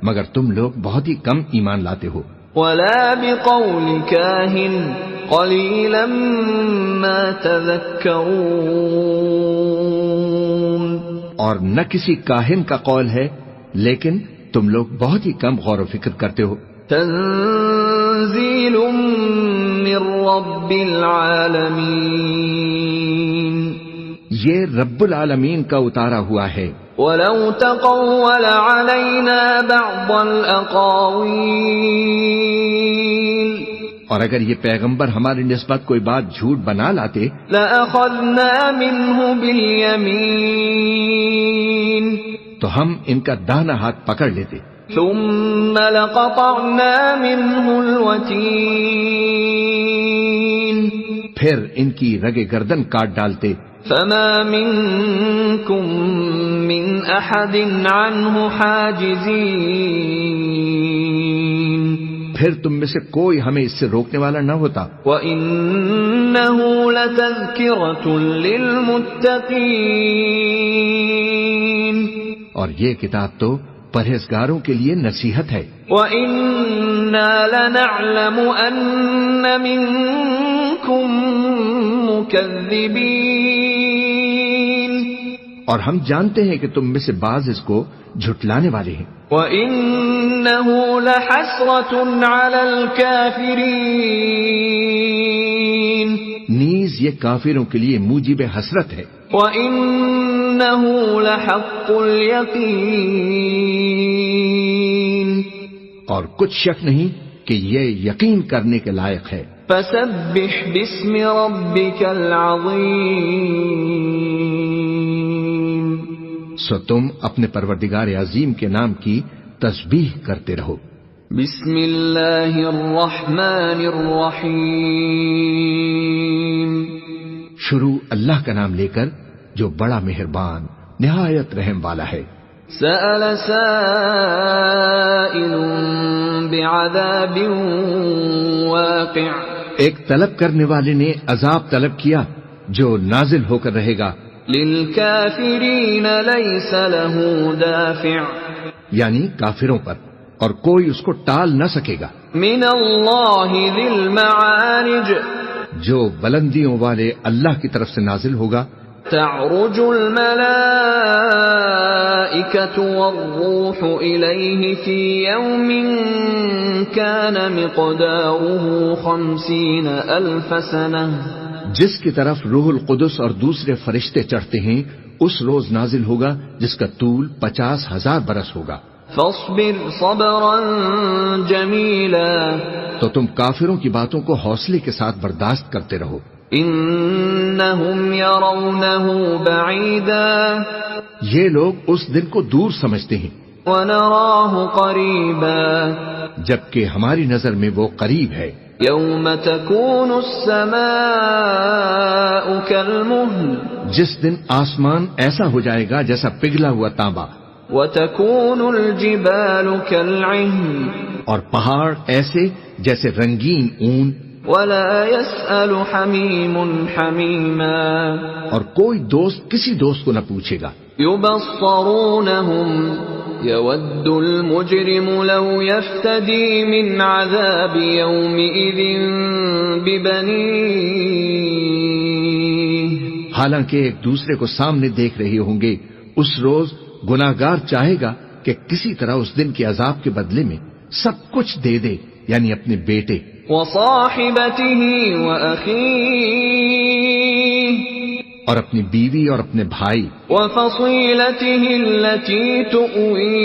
Speaker 2: مگر تم لوگ بہت ہی کم ایمان لاتے ہو.
Speaker 1: وَلَا بِقَوْلِ كَاهِنٍ قَلِيلًا مَا تَذَكَّرُونَ
Speaker 2: اور نہ کسی کاہن کا قول ہے لیکن تم لوگ بہت ہی کم غور و فکر کرتے ہو.
Speaker 1: تنزیل من رب العالمین
Speaker 2: یہ رب العالمین کا اتارا ہوا ہے.
Speaker 1: وَلَوْ تَقَوَّلَ عَلَيْنَا بَعْضَ الْأَقَاوِيلِ
Speaker 2: اور اگر یہ پیغمبر ہماری نسبت کوئی بات جھوٹ بنا لاتے
Speaker 1: لَأَخَذْنَا مِنْهُ بِالْيَمِينِ
Speaker 2: تو ہم ان کا داہنا ہاتھ پکڑ لیتے.
Speaker 1: ثُمَّ لَقَطَعْنَا مِنْهُ الْوَتِينَ
Speaker 2: پھر ان کی رگ گردن کاٹ ڈالتے.
Speaker 1: فَمَا مِنْكُمْ مِنْ أَحَدٍ عَنْهُ حَاجِزِينَ
Speaker 2: پھر تم میں سے کوئی ہمیں اس سے روکنے والا نہ ہوتا.
Speaker 1: وَإِنَّهُ لَتَذْكِرَةٌ لِّلْمُتَّقِينَ
Speaker 2: اور یہ کتاب تو پرہیزگاروں کے لیے نصیحت ہے.
Speaker 1: وَإِنَّا لَنَعْلَمُ أَنَّ مِنْكُمْ مُكَذِّبِينَ
Speaker 2: اور ہم جانتے ہیں کہ تم میں سے بعض اس کو جھٹلانے والے ہیں.
Speaker 1: وَإِنَّهُ لَحَسْرَةٌ عَلَى الْكَافِرِينَ
Speaker 2: نیز یہ کافروں کے لیے موجب حسرت ہے.
Speaker 1: وَإِنَّهُ لَحَقُّ الْيَقِينِ
Speaker 2: اور کچھ شک نہیں کہ یہ یقین کرنے کے لائق ہے.
Speaker 1: فسبح باسم ربك العظیم،
Speaker 2: سو تم اپنے پروردگار عظیم کے نام کی تسبیح کرتے رہو۔
Speaker 1: بسم اللہ الرحمن الرحیم،
Speaker 2: شروع اللہ کا نام لے کر جو بڑا مہربان نہایت رحم والا ہے۔
Speaker 1: سأل سائل بعذاب واقع،
Speaker 2: ایک طلب کرنے والے نے عذاب طلب کیا جو نازل ہو کر رہے گا۔
Speaker 1: للکافرین لیس له دافع،
Speaker 2: یعنی کافروں پر، اور کوئی اس کو ٹال نہ سکے گا۔
Speaker 1: من اللہ ذی المعارج،
Speaker 2: جو بلندیوں والے اللہ کی طرف سے نازل ہوگا۔
Speaker 1: تعرج الملائکۃ والروح الیہ فی یوم کان مقدارہ 50,000 سنہ،
Speaker 2: جس کی طرف روح القدس اور دوسرے فرشتے چڑھتے ہیں اس روز نازل ہوگا جس کا طول 50,000 برس ہوگا۔
Speaker 1: فاصبر صبرا جمیلا،
Speaker 2: تو تم کافروں کی باتوں کو حوصلے کے ساتھ برداشت کرتے رہو۔
Speaker 1: انہم یرونہ بعیدا،
Speaker 2: یہ لوگ اس دن کو دور سمجھتے ہیں،
Speaker 1: ونراہ قریبا،
Speaker 2: جبکہ ہماری نظر میں وہ قریب ہے۔
Speaker 1: یوم تکون السماء کالمہل،
Speaker 2: جس دن آسمان ایسا ہو جائے گا جیسا پگھلا ہوا تانبا،
Speaker 1: وتکون الجبال کالعہن،
Speaker 2: اور پہاڑ ایسے جیسے رنگین اون،
Speaker 1: ولا يسأل حمیم حمیما،
Speaker 2: اور کوئی دوست کسی دوست کو نہ پوچھے گا۔
Speaker 1: یبصرونہم یود المجرم لو یفتدی من عذاب یومئذ ببنیہ،
Speaker 2: حالانکہ ایک دوسرے کو سامنے دیکھ رہے ہوں گے، اس روز گناہگار چاہے گا کہ کسی طرح اس دن کے عذاب کے بدلے میں سب کچھ دے دے، یعنی اپنے بیٹے،
Speaker 1: وصاحبتہ وأخیہ،
Speaker 2: اور اپنی بیوی اور اپنے بھائی،
Speaker 1: وفصیلتہ التی تؤویہ،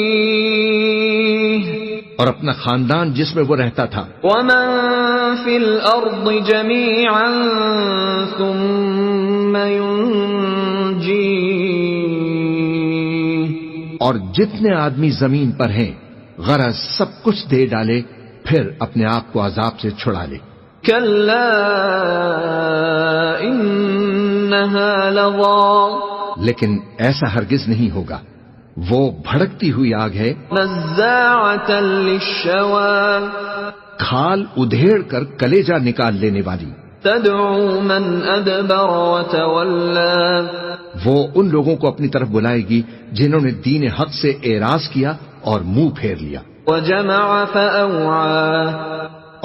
Speaker 2: اور اپنا خاندان جس میں وہ رہتا تھا،
Speaker 1: ومن فی الارض جمیعا ثم ینجیہ،
Speaker 2: اور جتنے آدمی زمین پر ہیں غرض سب کچھ دے ڈالے، پھر اپنے آپ کو عذاب سے چھڑا لے۔
Speaker 1: کلا انہا لظی،
Speaker 2: لیکن ایسا ہرگز نہیں ہوگا، وہ بھڑکتی ہوئی آگ ہے،
Speaker 1: نزاعۃ للشوی،
Speaker 2: کھال ادھیڑ کر کلیجہ نکال لینے والی۔
Speaker 1: تدعو من ادبر وتولی،
Speaker 2: وہ ان لوگوں کو اپنی طرف بلائے گی جنہوں نے دین حق سے اعراض کیا اور منہ پھیر لیا،
Speaker 1: وجمع فأوعى،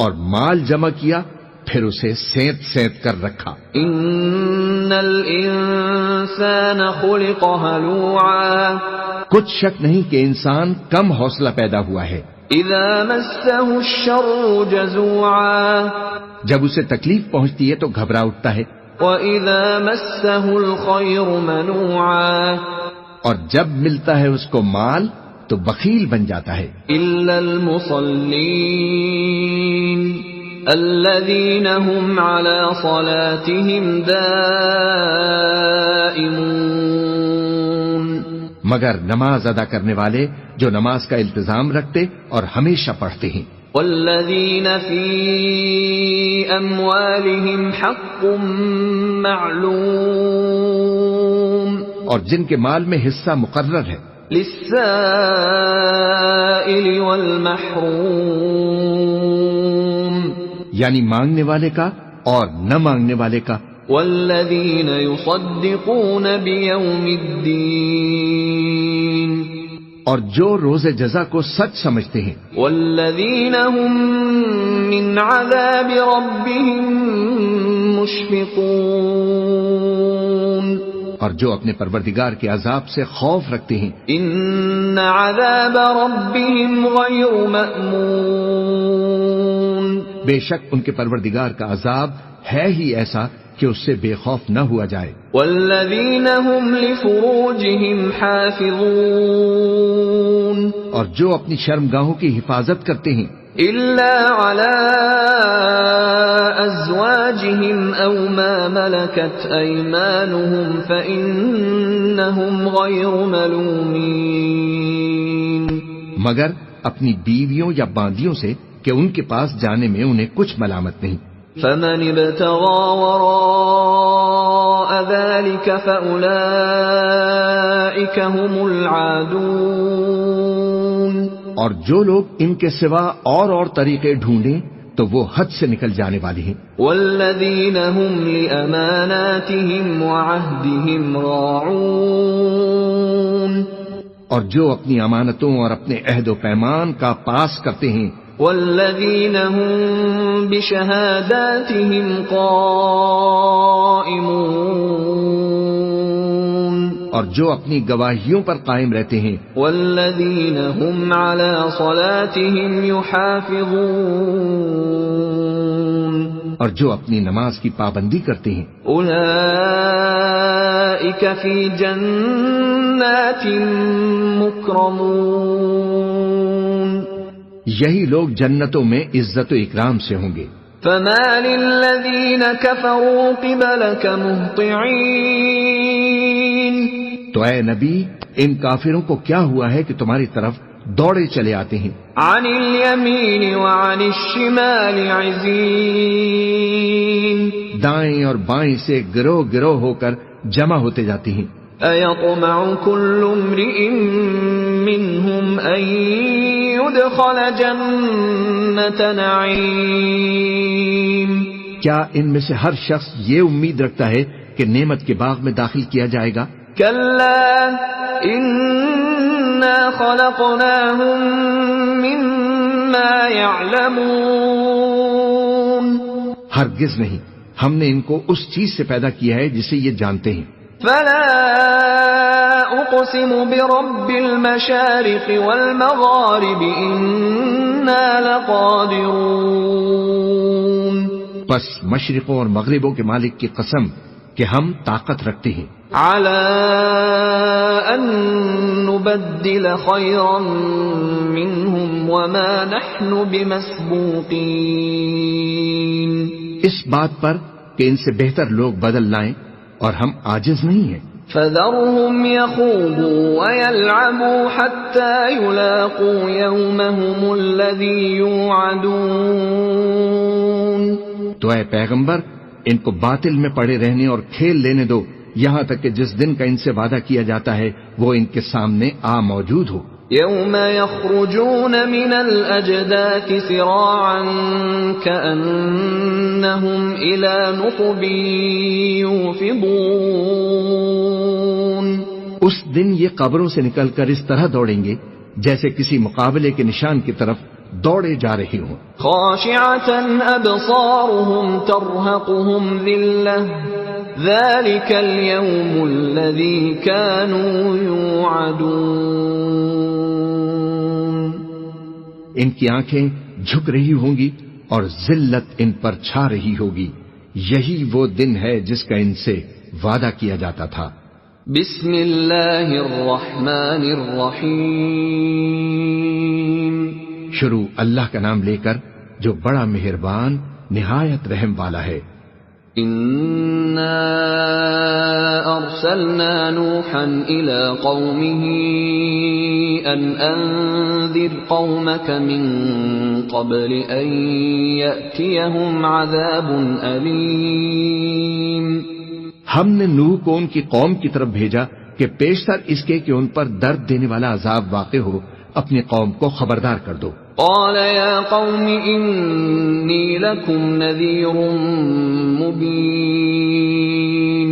Speaker 2: اور مال جمع کیا پھر اسے سینت سینت کر رکھا۔
Speaker 1: ان الانسان خلق هلوعا،
Speaker 2: کچھ شک نہیں کہ انسان کم حوصلہ پیدا ہوا ہے،
Speaker 1: اذا مسه الشر جزوعا،
Speaker 2: جب اسے تکلیف پہنچتی ہے تو گھبرا اٹھتا ہے،
Speaker 1: وَإِذَا مَسَّهُ الْخَيْرُ مَنُوعًا،
Speaker 2: اور جب ملتا ہے اس کو مال تو بخیل بن جاتا ہے۔
Speaker 1: إِلَّا الْمُصَلِّينَ الَّذِينَ هُمْ عَلَى صَلَاتِهِمْ دَائِمُونَ،
Speaker 2: مگر نماز ادا کرنے والے جو نماز کا التزام رکھتے اور ہمیشہ پڑھتے ہیں۔
Speaker 1: وَالَّذِينَ فِي أَمْوَالِهِمْ حَقٌّ مَّعْلُومٌ،
Speaker 2: اور جن کے مال میں حصہ مقرر ہے،
Speaker 1: لِلسَّائِلِ وَالْمَحْرُومِ،
Speaker 2: یعنی مانگنے والے کا اور نہ مانگنے والے کا۔
Speaker 1: وَالَّذِينَ يُصَدِّقُونَ بِيَوْمِ الدِّينِ،
Speaker 2: اور جو روز جزا کو سچ سمجھتے ہیں۔
Speaker 1: وَالَّذِينَ هُم مِّنْ عَذَابِ رَبِّهِم مُشْفِقُونَ،
Speaker 2: اور جو اپنے پروردگار کے عذاب سے خوف رکھتے ہیں۔
Speaker 1: إِنَّ عَذَابَ رَبِّهِمْ غَيْرُ مَأْمُونٍ،
Speaker 2: بے شک ان کے پروردگار کا عذاب ہے ہی ایسا کہ اس سے بے خوف نہ ہوا جائے۔
Speaker 1: وَالَّذِينَ هُمْ لِفُرُوجِهِمْ حَافِظُونَ،
Speaker 2: اور جو اپنی شرمگاہوں کی حفاظت کرتے ہیں۔
Speaker 1: إلا على أزواجهم أو ما ملكت أيمانهم فإنهم غير ملومين.
Speaker 2: مگر اپنی بیویوں یا باندیوں سے کہ ان کے پاس جانے میں انہیں کچھ ملامت نہیں.
Speaker 1: فمن ابتغى وراء ذلك فأولئك هم العادون.
Speaker 2: اور جو لوگ ان کے سوا اور طریقے ڈھونڈیں تو وہ حد سے نکل جانے والے ہیں.
Speaker 1: والذین هم لأماناتهم وعهدهم راعون.
Speaker 2: اور جو اپنی امانتوں اور اپنے عہد و پیمان کا پاس کرتے ہیں.
Speaker 1: والذین هم بشہاداتهم قائمون.
Speaker 2: اور جو اپنی گواہیوں پر قائم رہتے ہیں.
Speaker 1: والذین هم علی صلاتهم یحافظون.
Speaker 2: اور جو اپنی نماز کی پابندی کرتے ہیں.
Speaker 1: اولئک فی جنات مکرمون.
Speaker 2: یہی لوگ جنتوں میں عزت و اکرام سے ہوں گے.
Speaker 1: فما للذین کفروا قبلک مہطعین.
Speaker 2: تو اے نبی ان کافروں کو کیا ہوا ہے کہ تمہاری طرف دوڑے چلے آتے ہیں.
Speaker 1: عن الیمین وعن الشمال عزین.
Speaker 2: دائیں اور بائیں سے گروہ گروہ ہو کر جمع ہوتے جاتے ہیں.
Speaker 1: ایطمع کل امرئ منہم ان يدخل جنت نعیم.
Speaker 2: کیا ان میں سے ہر شخص یہ امید رکھتا ہے کہ نعمت کے باغ میں داخل کیا جائے گا؟
Speaker 1: کلا انا خلقناہم مما یعلمون.
Speaker 2: ہرگز نہیں، ہم نے ان کو اس چیز سے پیدا کیا ہے جسے یہ جانتے ہیں.
Speaker 1: فلا اقسم برب المشارق والمغارب انا لقادرون.
Speaker 2: بس مشرقوں اور مغربوں کے مالک کی قسم کہ ہم طاقت رکھتے ہیں.
Speaker 1: على ان نبدل خيرا منهم وما نحن بمسبوقين.
Speaker 2: اس بات پر کہ ان سے بہتر لوگ بدل لائیں اور ہم عاجز نہیں ہیں.
Speaker 1: فذرهم يخوضوا ويلعبوا حتى يلاقوا يومهم الذي يوعدون.
Speaker 2: تو اے پیغمبر ان کو باطل میں پڑے رہنے اور کھیل لینے دو یہاں تک کہ جس دن کا ان سے وعدہ کیا جاتا ہے وہ ان کے سامنے آ موجود ہو.
Speaker 1: يوم يخرجون من الأجداث سراعا كأنهم إلى نصب يوفضون.
Speaker 2: اس دن یہ قبروں سے نکل کر اس طرح دوڑیں گے جیسے کسی مقابلے کے نشان کی طرف دوڑے جا رہے ہوں.
Speaker 1: خاشعة أبصارهم ترهقهم ذلة ذلك اليوم الذي كانوا يوعدون.
Speaker 2: ان کی آنکھیں جھک رہی ہوں گی اور ذلت ان پر چھا رہی ہوگی. یہی وہ دن ہے جس کا ان سے وعدہ کیا جاتا تھا.
Speaker 1: بسم اللہ الرحمن الرحیم.
Speaker 2: شروع اللہ کا نام لے کر جو بڑا مہربان نہایت رحم والا ہے.
Speaker 1: انا ارسلنا نوحا الى قومه ان انذر قومك من قبل ان يأتيهم عذاب الیم.
Speaker 2: ہم نے نوح کو ان کی قوم کی طرف بھیجا کہ پیشتر اس کے کہ ان پر درد دینے والا عذاب واقع ہو اپنی قوم کو خبردار کر دو.
Speaker 1: قال يا قوم إني لكم نذير مبين.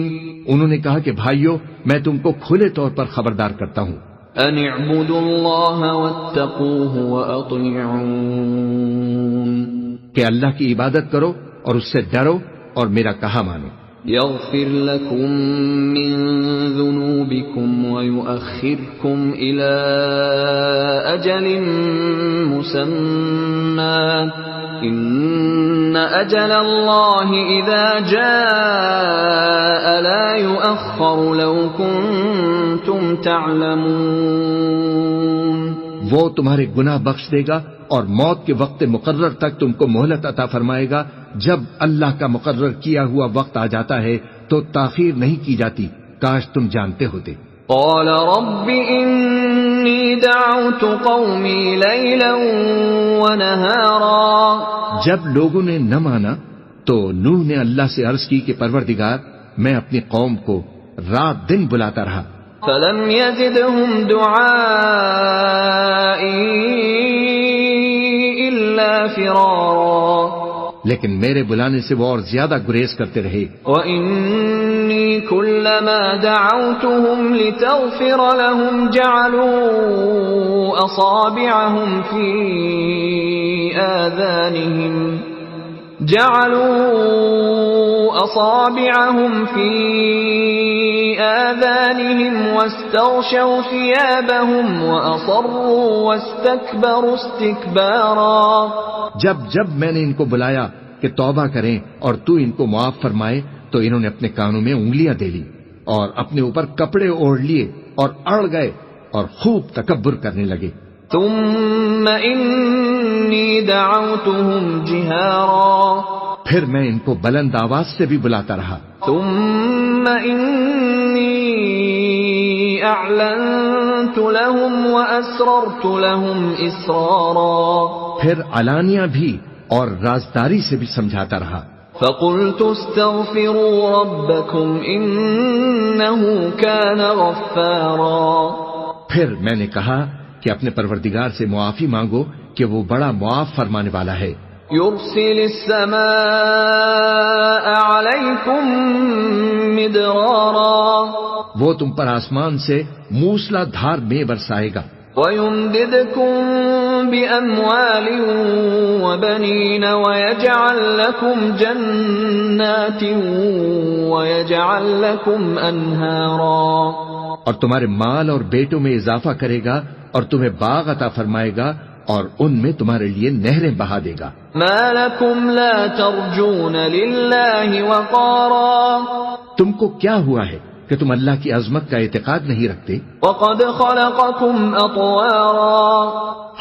Speaker 2: انہوں نے کہا کہ بھائیو میں تم کو کھلے طور پر خبردار کرتا ہوں.
Speaker 1: ان اعبدوا الله واتقوه واطيعون.
Speaker 2: کہ اللہ کی عبادت کرو اور اس سے ڈرو اور میرا کہا مانو.
Speaker 1: يغفر لكم من ذنوبكم ويؤخركم إلى أجل مسمى إن أجل الله إذا جاء لا يؤخر لو كنتم تعلمون.
Speaker 2: وہ تمہارے گناہ بخش دے گا اور موت کے وقت مقرر تک تم کو مہلت عطا فرمائے گا. جب اللہ کا مقرر کیا ہوا وقت آ جاتا ہے تو تاخیر نہیں کی جاتی. کاش تم جانتے ہوتے.
Speaker 1: قال رب انی دعوت قومی لیلا ونہارا.
Speaker 2: جب لوگوں نے نہ مانا تو نوح نے اللہ سے عرض کی کہ پروردگار میں اپنی قوم کو رات دن بلاتا رہا.
Speaker 1: فلم يزدهم دعائی الا فرارا.
Speaker 2: لیکن میرے بلانے سے وہ اور زیادہ گریز کرتے رہے.
Speaker 1: وَإِنِّي كُلَّمَا دَعَوْتُهُمْ لِتَغْفِرَ لَهُمْ جَعَلُوا أَصَابِعَهُمْ فِي آذَانِهِمْ وَاسْتَغْشَوْا ثِيَابَهُمْ وَأَصَرُّوا وَاسْتَكْبَرُوا اسْتِكْبَارًا.
Speaker 2: جب میں نے ان کو بلایا کہ توبہ کریں اور تو ان کو معاف فرمائے تو انہوں نے اپنے کانوں میں انگلیاں دے لی اور اپنے اوپر کپڑے اوڑھ لیے اور اڑ گئے اور خوب تکبر کرنے لگے.
Speaker 1: ثم انی دعوتهم جہارا.
Speaker 2: پھر میں ان کو بلند آواز سے بھی بلاتا رہا.
Speaker 1: ثم انی اعلنت لهم واسررت لهم اسرارا.
Speaker 2: پھر علانیہ بھی اور رازداری سے بھی سمجھاتا رہا.
Speaker 1: فقلت استغفروا ربكم انه كان غفارا.
Speaker 2: پھر میں نے کہا کہ اپنے پروردگار سے معافی مانگو کہ وہ بڑا معاف فرمانے والا ہے.
Speaker 1: يرسل السماء عليكم مدرارا.
Speaker 2: وہ تم پر آسمان سے موسلا دھار میں برسائے گا.
Speaker 1: وَيُمْدِدْكُمْ بِأَمْوَالٍ وَبَنِينَ وَيَجْعَلْ لَكُمْ جَنَّاتٍ وَيَجْعَلْ لَكُمْ أَنْهَارًا.
Speaker 2: اور تمہارے مال اور بیٹوں میں اضافہ کرے گا اور تمہیں باغ عطا فرمائے گا اور ان میں تمہارے لیے نہریں بہا دے گا.
Speaker 1: مَا لَكُمْ لَا تَرْجُونَ لِلَّهِ وَقَارًا.
Speaker 2: تم کو کیا ہوا ہے کہ تم اللہ کی عظمت کا اعتقاد نہیں رکھتے؟
Speaker 1: وَقَدْ خَلَقَكُمْ أَطْوَارًا.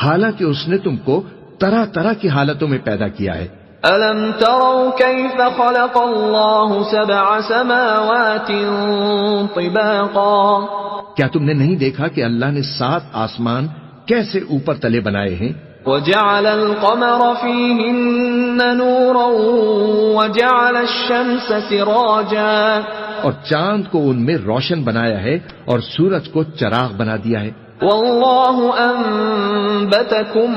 Speaker 2: حالانکہ اس نے تم کو طرح طرح کی حالتوں میں پیدا کیا ہے.
Speaker 1: أَلَمْ تَرَوْا كَيْفَ خَلَقَ اللَّهُ سَبْعَ سَمَاوَاتٍ طِبَاقًا.
Speaker 2: کیا تم نے نہیں دیکھا کہ اللہ نے 7 آسمان کیسے اوپر تلے بنائے ہیں؟
Speaker 1: وَجَعَلَ الْقَمَرَ فِيهِنَّ نُورًا وَجَعَلَ الشَّمْسَ سِرَاجًا. اور
Speaker 2: چاند کو ان میں روشن بنایا ہے اور سورج کو چراغ بنا دیا ہے.
Speaker 1: وَاللَّهُ أَنبَتَكُم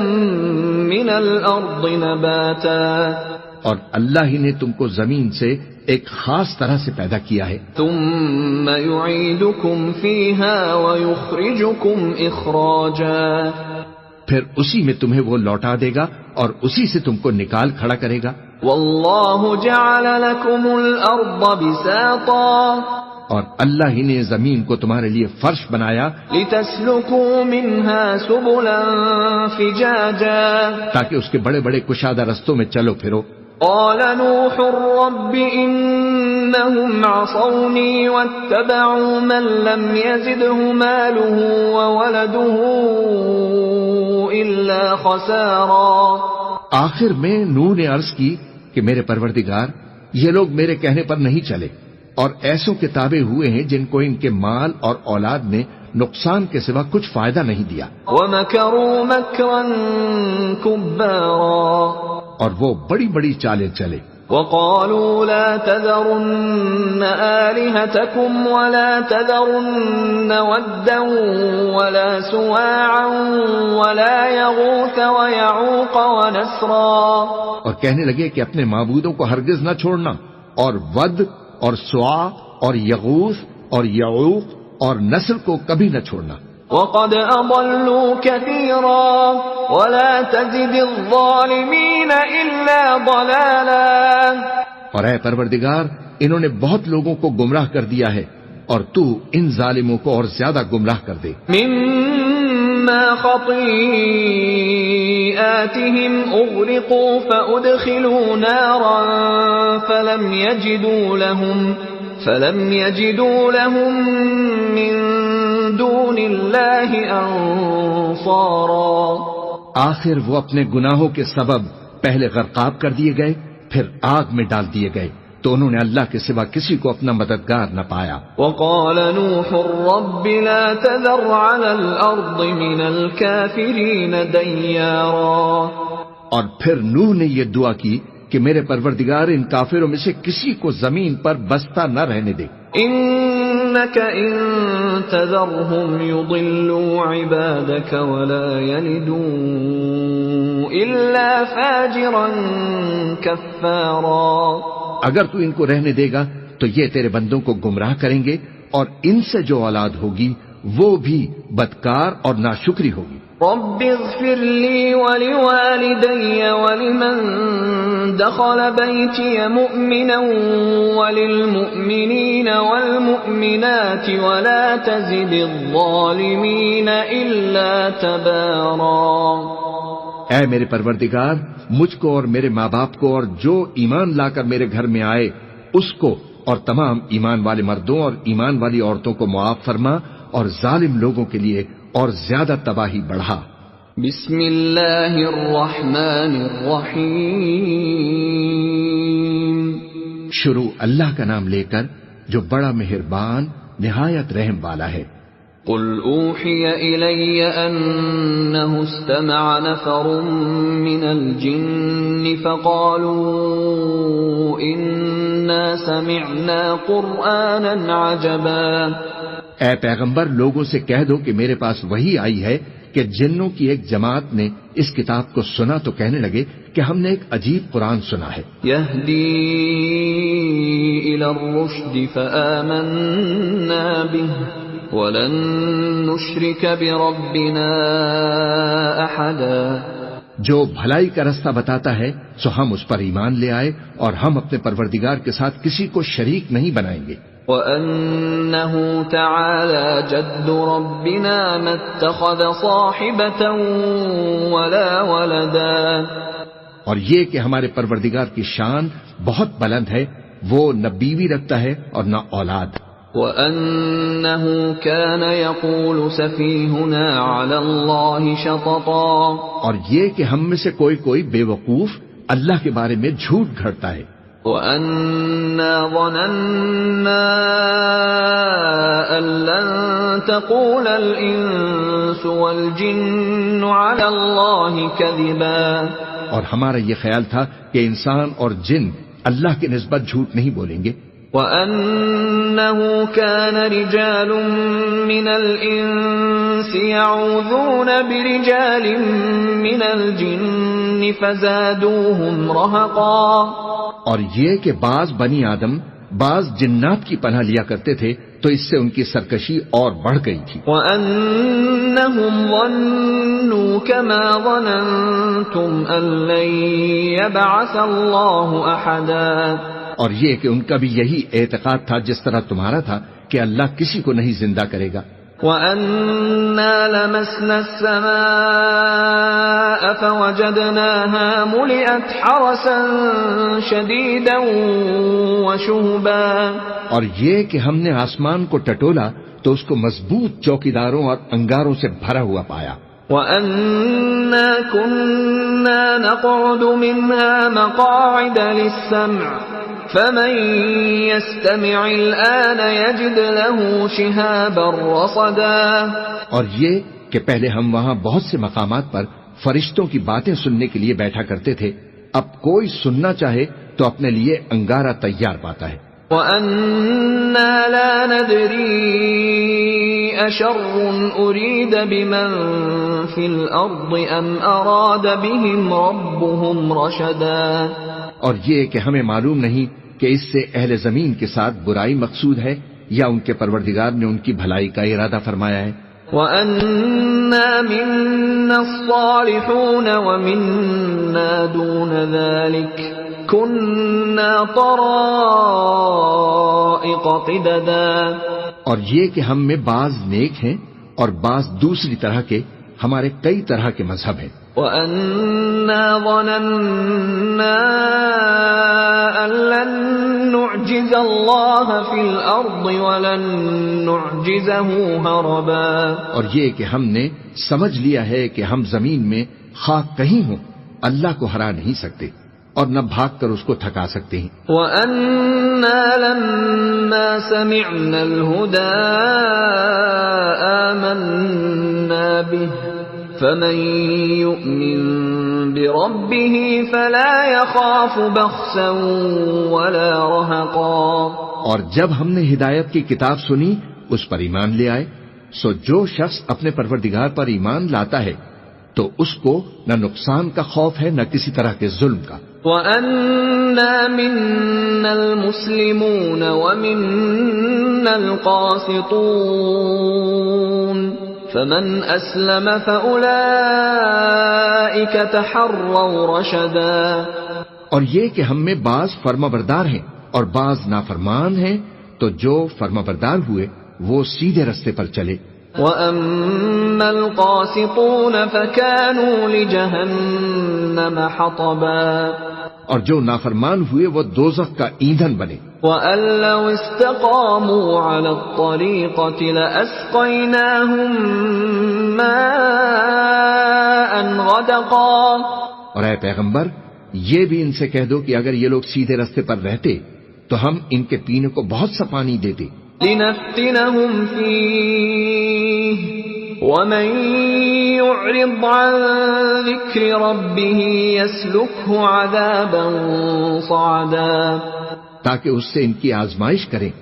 Speaker 1: مِّنَ الْأَرْضِ نَبَاتًا.
Speaker 2: اور اللہ ہی نے تم کو زمین سے ایک خاص طرح سے پیدا کیا ہے.
Speaker 1: ثُمَّ يُعِيدُكُمْ فِيهَا وَيُخْرِجُكُمْ إِخْرَاجًا.
Speaker 2: پھر اسی میں تمہیں وہ لوٹا دے گا اور اسی سے تم کو نکال کھڑا کرے گا.
Speaker 1: وَاللَّهُ جَعَلَ لَكُمُ الْأَرْضَ بِسَاطًا.
Speaker 2: اور اللہ ہی نے زمین کو تمہارے لیے فرش بنایا
Speaker 1: لِتَسْلُكُوا مِنْهَا سُبُلًا فِجَاجًا.
Speaker 2: تاکہ اس کے بڑے بڑے کشادہ رستوں میں چلو پھرو.
Speaker 1: قال نوح رب إنهم عصوني واتبعوا من لم يزده ماله وولده إلا خسارا.
Speaker 2: آخر میں نوح نے عرض کی کہ میرے پروردگار یہ لوگ میرے کہنے پر نہیں چلے اور ایسوں کے تابع ہوئے ہیں جن کو ان کے مال اور اولاد نے نقصان کے سوا کچھ فائدہ نہیں دیا.
Speaker 1: وَمَكَرُوا مَكْرًا كُبَّارًا.
Speaker 2: اور وہ بڑی بڑی چالیں چلے.
Speaker 1: وَقَالُوا لَا تَذَرُنَّ آلِهَتَكُمْ وَلَا تَذَرُنَّ وَدًّا وَلَا سُوَاعًا وَلَا يَغُوثَ وَيَعُوقَ وَنَسْرًا.
Speaker 2: اور کہنے لگے کہ اپنے معبودوں کو ہرگز نہ چھوڑنا اور ود اور سوا اور یغوث اور یعوق اور نسر کو کبھی نہ چھوڑنا.
Speaker 1: وَقَدْ أَضَلُّوا كَثِيرًا وَلَا تَزِدِ الظَّالِمِينَ إِلَّا ضَلَالًا.
Speaker 2: اور اے پروردگار انہوں نے بہت لوگوں کو گمراہ کر دیا ہے اور تو ان ظالموں کو اور زیادہ گمراہ کر دے.
Speaker 1: مِمَّا خَطِيئَاتِهِمْ أُغْرِقُوا فَأُدْخِلُوا نَارًا فَلَمْ يَجِدُوا لَهُم مِّن دُونِ اللَّهِ أَنصَارًا.
Speaker 2: آخر وہ اپنے گناہوں کے سبب پہلے غرقاب کر دیے گئے، پھر آگ میں ڈال دیے گئے، تو انہوں نے اللہ کے سوا کسی کو اپنا مددگار نہ پایا۔
Speaker 1: وقال نوح رب لا تذر على الأرض من الكافرين ديارا،
Speaker 2: اور پھر نوح نے یہ دعا کی کہ میرے پروردگار ان کافروں میں سے کسی کو زمین پر بستہ نہ رہنے دے۔
Speaker 1: إنك إن تذرهم يضلوا عبادك ولا يلدوا إلا فاجرا كفارا،
Speaker 2: اگر تو ان کو رہنے دے گا تو یہ تیرے بندوں کو گمراہ کریں گے، اور ان سے جو اولاد ہوگی وہ بھی بدکار اور ناشکری ہوگی۔
Speaker 1: رب اغفر لي ولوالدي ولمن دخل بيتي مؤمنا وللمؤمنين والمؤمنات ولا تزد الظالمين إلا تبارا۔
Speaker 2: اے میرے پروردگار، مجھ کو اور میرے ماں باپ کو اور جو ایمان لا کر میرے گھر میں آئے اس کو اور تمام ایمان والے مردوں اور ایمان والی عورتوں کو معاف فرما، اور ظالم لوگوں کے لیے اور زیادہ تباہی بڑھا۔
Speaker 1: بسم اللہ الرحمن الرحیم،
Speaker 2: شروع اللہ کا نام لے کر جو بڑا مہربان نہایت رحم والا ہے۔
Speaker 1: قل اوحی الی انہ استمع نفر من الجن فقالوا انا سمعنا قرآنا عجبا۔
Speaker 2: اے پیغمبر، لوگوں سے کہہ دو کہ میرے پاس وحی آئی ہے کہ جنوں کی ایک جماعت نے اس کتاب کو سنا تو کہنے لگے کہ ہم نے ایک عجیب قرآن سنا ہے۔
Speaker 1: یہدی الی الرشد فآمنا به ولن نشرک بربنا احدا۔
Speaker 2: جو بھلائی کا رستہ بتاتا ہے سو ہم اس پر ایمان لے آئے اور ہم اپنے پروردگار کے ساتھ کسی کو شریک نہیں بنائیں گے۔
Speaker 1: وَأَنَّهُ تَعَالَى جَدُّ رَبِّنَا مَا اتَّخَذَ صَاحِبَةً وَلَا وَلَدًا۔
Speaker 2: اور یہ کہ ہمارے پروردگار کی شان بہت بلند ہے، وہ نہ بیوی رکھتا ہے اور نہ اولاد۔
Speaker 1: وَأَنَّهُ كَانَ يَقُولُ سَفِيهُنَا عَلَى اللَّهِ شَطَطًا۔
Speaker 2: اور یہ کہ ہم میں سے کوئی کوئی بے وقوف اللہ کے بارے میں جھوٹ گھڑتا ہے۔
Speaker 1: وَأَنَّا ظَنَنَّا أَن لَّن تَقُولَ الْإِنسُ وَالْجِنُّ عَلَى اللَّهِ كَذِبًا۔
Speaker 2: اور ہمارا یہ خیال تھا کہ انسان اور جن اللہ کی نسبت جھوٹ نہیں بولیں گے۔
Speaker 1: وَأَنَّهُ كَانَ رِجَالٌ مِّنَ الْإِنسِ يَعُوذُونَ بِرِجَالٍ مِّنَ الْجِنِّ فَزَادُوهُمْ رَهَقًا۔ اور
Speaker 2: یہ کہ بعض بنی آدم بعض جنات کی پناہ لیا کرتے تھے تو اس سے ان کی سرکشی اور بڑھ گئی تھی۔
Speaker 1: وَأَنَّهُمْ ظَنُّوا كَمَا ظَنَنتُمْ أَن لَّن يَبْعَثَ اللَّهُ أَحَدًا۔
Speaker 2: اور یہ کہ ان کا بھی یہی اعتقاد تھا جس طرح تمہارا تھا کہ اللہ کسی کو نہیں زندہ کرے گا۔
Speaker 1: وَأَنَّا لَمَسْنَا السَّمَاءَ فَوَجَدْنَاهَا مُلِئَتْ حَرَسًا شَدِيدًا وَشُهُبًا۔
Speaker 2: اور یہ کہ ہم نے آسمان کو ٹٹولا تو اس کو مضبوط چوکیداروں اور انگاروں سے بھرا ہوا پایا۔
Speaker 1: وَأَنَّا كُنَّا نَقْعُدُ مِنْهَا مَقَاعِدَ لِلسَّمْعِ فَمَن يَسْتَمِعِ الْآنَ يَجِدْ لَهُ شِهَابًا رَّصَدًا۔
Speaker 2: اور یہ کہ پہلے ہم وہاں بہت سے مقامات پر فرشتوں کی باتیں سننے کے لیے بیٹھا کرتے تھے، اب کوئی سننا چاہے تو اپنے لیے انگارہ تیار پاتا ہے۔
Speaker 1: وَأَنَّا لَا نَدْرِي أَشَرٌّ أُرِيدَ بِمَن فِي الْأَرْضِ أَمْ أَرَادَ بِهِمْ رَبُّهُمْ رَشَدًا۔ اور یہ کہ ہمیں معلوم نہیں کہ اس سے اہل زمین کے ساتھ برائی مقصود ہے یا ان کے پروردگار نے ان کی بھلائی کا ارادہ فرمایا ہے۔ وَأَنَّا مِنَّا الصَّالِحُونَ وَمِنَّا دُونَ ذَلِكَ كُنَّا طَرَائِقَ قِدَدًا۔
Speaker 2: اور یہ کہ ہم میں بعض نیک ہیں اور بعض دوسری طرح کے، ہمارے کئی طرح کے مذہب ہیں۔
Speaker 1: وَأَنَّا ظَنَنَّا أَن لَّن نُّعْجِزَ اللَّهَ فِي الْأَرْضِ وَلَن نُّعْجِزَهُ هَرَبًا،
Speaker 2: اور یہ کہ ہم نے سمجھ لیا ہے کہ ہم زمین میں خواہ کہیں ہوں اللہ کو ہرا نہیں سکتے اور نہ بھاگ کر اس کو تھکا سکتے ہیں۔
Speaker 1: وَأَنَّا لَمَّا سَمِعْنَا الْهُدَىٰ آمَنَّا بِهِ فَمَن يُؤْمِن بِرَبِّهِ فَلَا يَخَافُ بَخْسًا وَلَا رَهَقًا،
Speaker 2: اور جب ہم نے ہدایت کی کتاب سنی اس پر ایمان لے آئے، سو جو شخص اپنے پروردگار پر ایمان لاتا ہے تو اس کو نہ نقصان کا خوف ہے نہ کسی طرح کے ظلم کا۔
Speaker 1: وَأَنَّا مِنَّا الْمُسْلِمُونَ وَمِنَّا الْقَاسِطُونَ فَمَنْ أَسْلَمَ فَأُولَئِكَ تَحَرَّوْا رَشَدًا،
Speaker 2: اور یہ کہ ہم میں بعض فرما بردار ہیں اور بعض نافرمان ہیں، تو جو فرما بردار ہوئے وہ سیدھے رستے پر چلے۔
Speaker 1: وَأَمَّا الْقَاسِطُونَ فَكَانُوا لِجَهَنَّمَ حَطَبًا،
Speaker 2: اور جو نافرمان ہوئے وہ دوزخ کا ایندھن بنے۔
Speaker 1: وَأَن لَّوْ اسْتَقَامُوا عَلَى الطَّرِيقَةِ لَأَسْقَيْنَاهُم مَّاءً غَدَقًا،
Speaker 2: اور اے پیغمبر یہ بھی ان سے کہہ دو کہ اگر یہ لوگ سیدھے رستے پر رہتے تو ہم ان کے پینے کو بہت سا پانی دیتے۔
Speaker 1: لِنَفْتِنَهُمْ فِيهِ وَمَن يُعْرِضْ عَن ذِكْرِ رَبِّهِ يَسْلُكْهُ عَذَابًا صَعَدًا،
Speaker 2: تاکہ اس سے ان کی آزمائش کریں،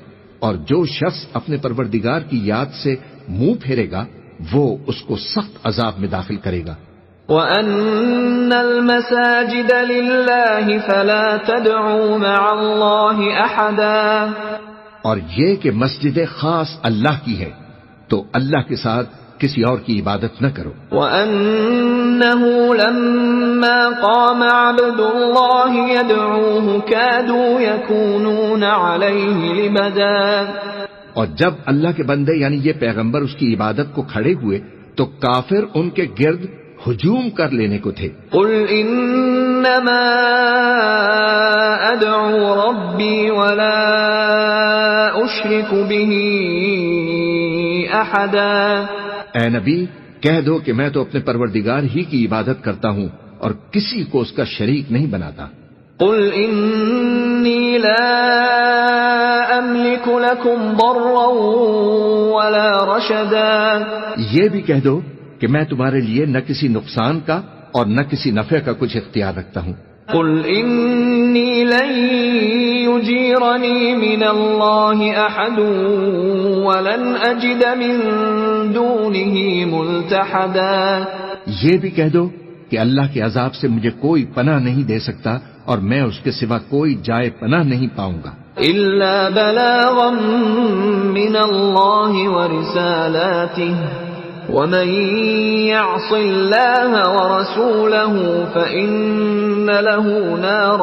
Speaker 2: اور جو شخص اپنے پروردگار کی یاد سے منہ پھیرے گا وہ اس کو سخت عذاب میں داخل کرے گا۔
Speaker 1: وَأَنَّ الْمَسَاجِدَ لِلَّهِ فَلَا تَدْعُوا مَعَ اللَّهِ أَحَدًا،
Speaker 2: اور یہ کہ مسجد خاص اللہ کی ہے تو اللہ کے ساتھ کسی اور کی عبادت نہ کرو۔
Speaker 1: وَأَنَّهُ لَمَّا قَامَ عَبْدُ اللَّهِ يَدْعُوهُ كَادُوا يَكُونُونَ عَلَيْهِ لِبَدًا،
Speaker 2: اور جب اللہ کے بندے یعنی یہ پیغمبر اس کی عبادت کو کھڑے ہوئے تو کافر ان کے گرد ہجوم کر لینے کو تھے۔
Speaker 1: قُلْ إِنَّمَا أَدْعُو رَبِّي وَلَا أُشْرِكُ بِهِ أَحَدًا،
Speaker 2: اے نبی کہہ دو کہ میں تو اپنے پروردگار ہی کی عبادت کرتا ہوں اور کسی کو اس کا شریک نہیں بناتا۔
Speaker 1: قُلْ إِنِّي لَا أَمْلِكُ لَكُمْ ضَرًّا وَلَا رَشَدًا،
Speaker 2: یہ بھی کہہ دو کہ میں تمہارے لیے نہ کسی نقصان کا اور نہ کسی نفع کا کچھ اختیار رکھتا ہوں۔
Speaker 1: قُلْ إِنِّي لَن يُجِيرَنِي مِنَ اللَّهِ أَحَدٌ وَلَنْ أَجِدَ مِن دُونِهِ مُلْتَحَدًا،
Speaker 2: یہ بھی کہہ دو کہ اللہ کے عذاب سے مجھے کوئی پناہ نہیں دے سکتا اور میں اس کے سوا کوئی جائے پناہ نہیں پاؤں گا۔
Speaker 1: إِلَّا بَلَاغًا مِّنَ اللَّهِ وَرِسَالَاتِهِ وَمَن يَعْصِ اللَّهَ وَرَسُولَهُ فَإِنَّ لَهُ نَارَ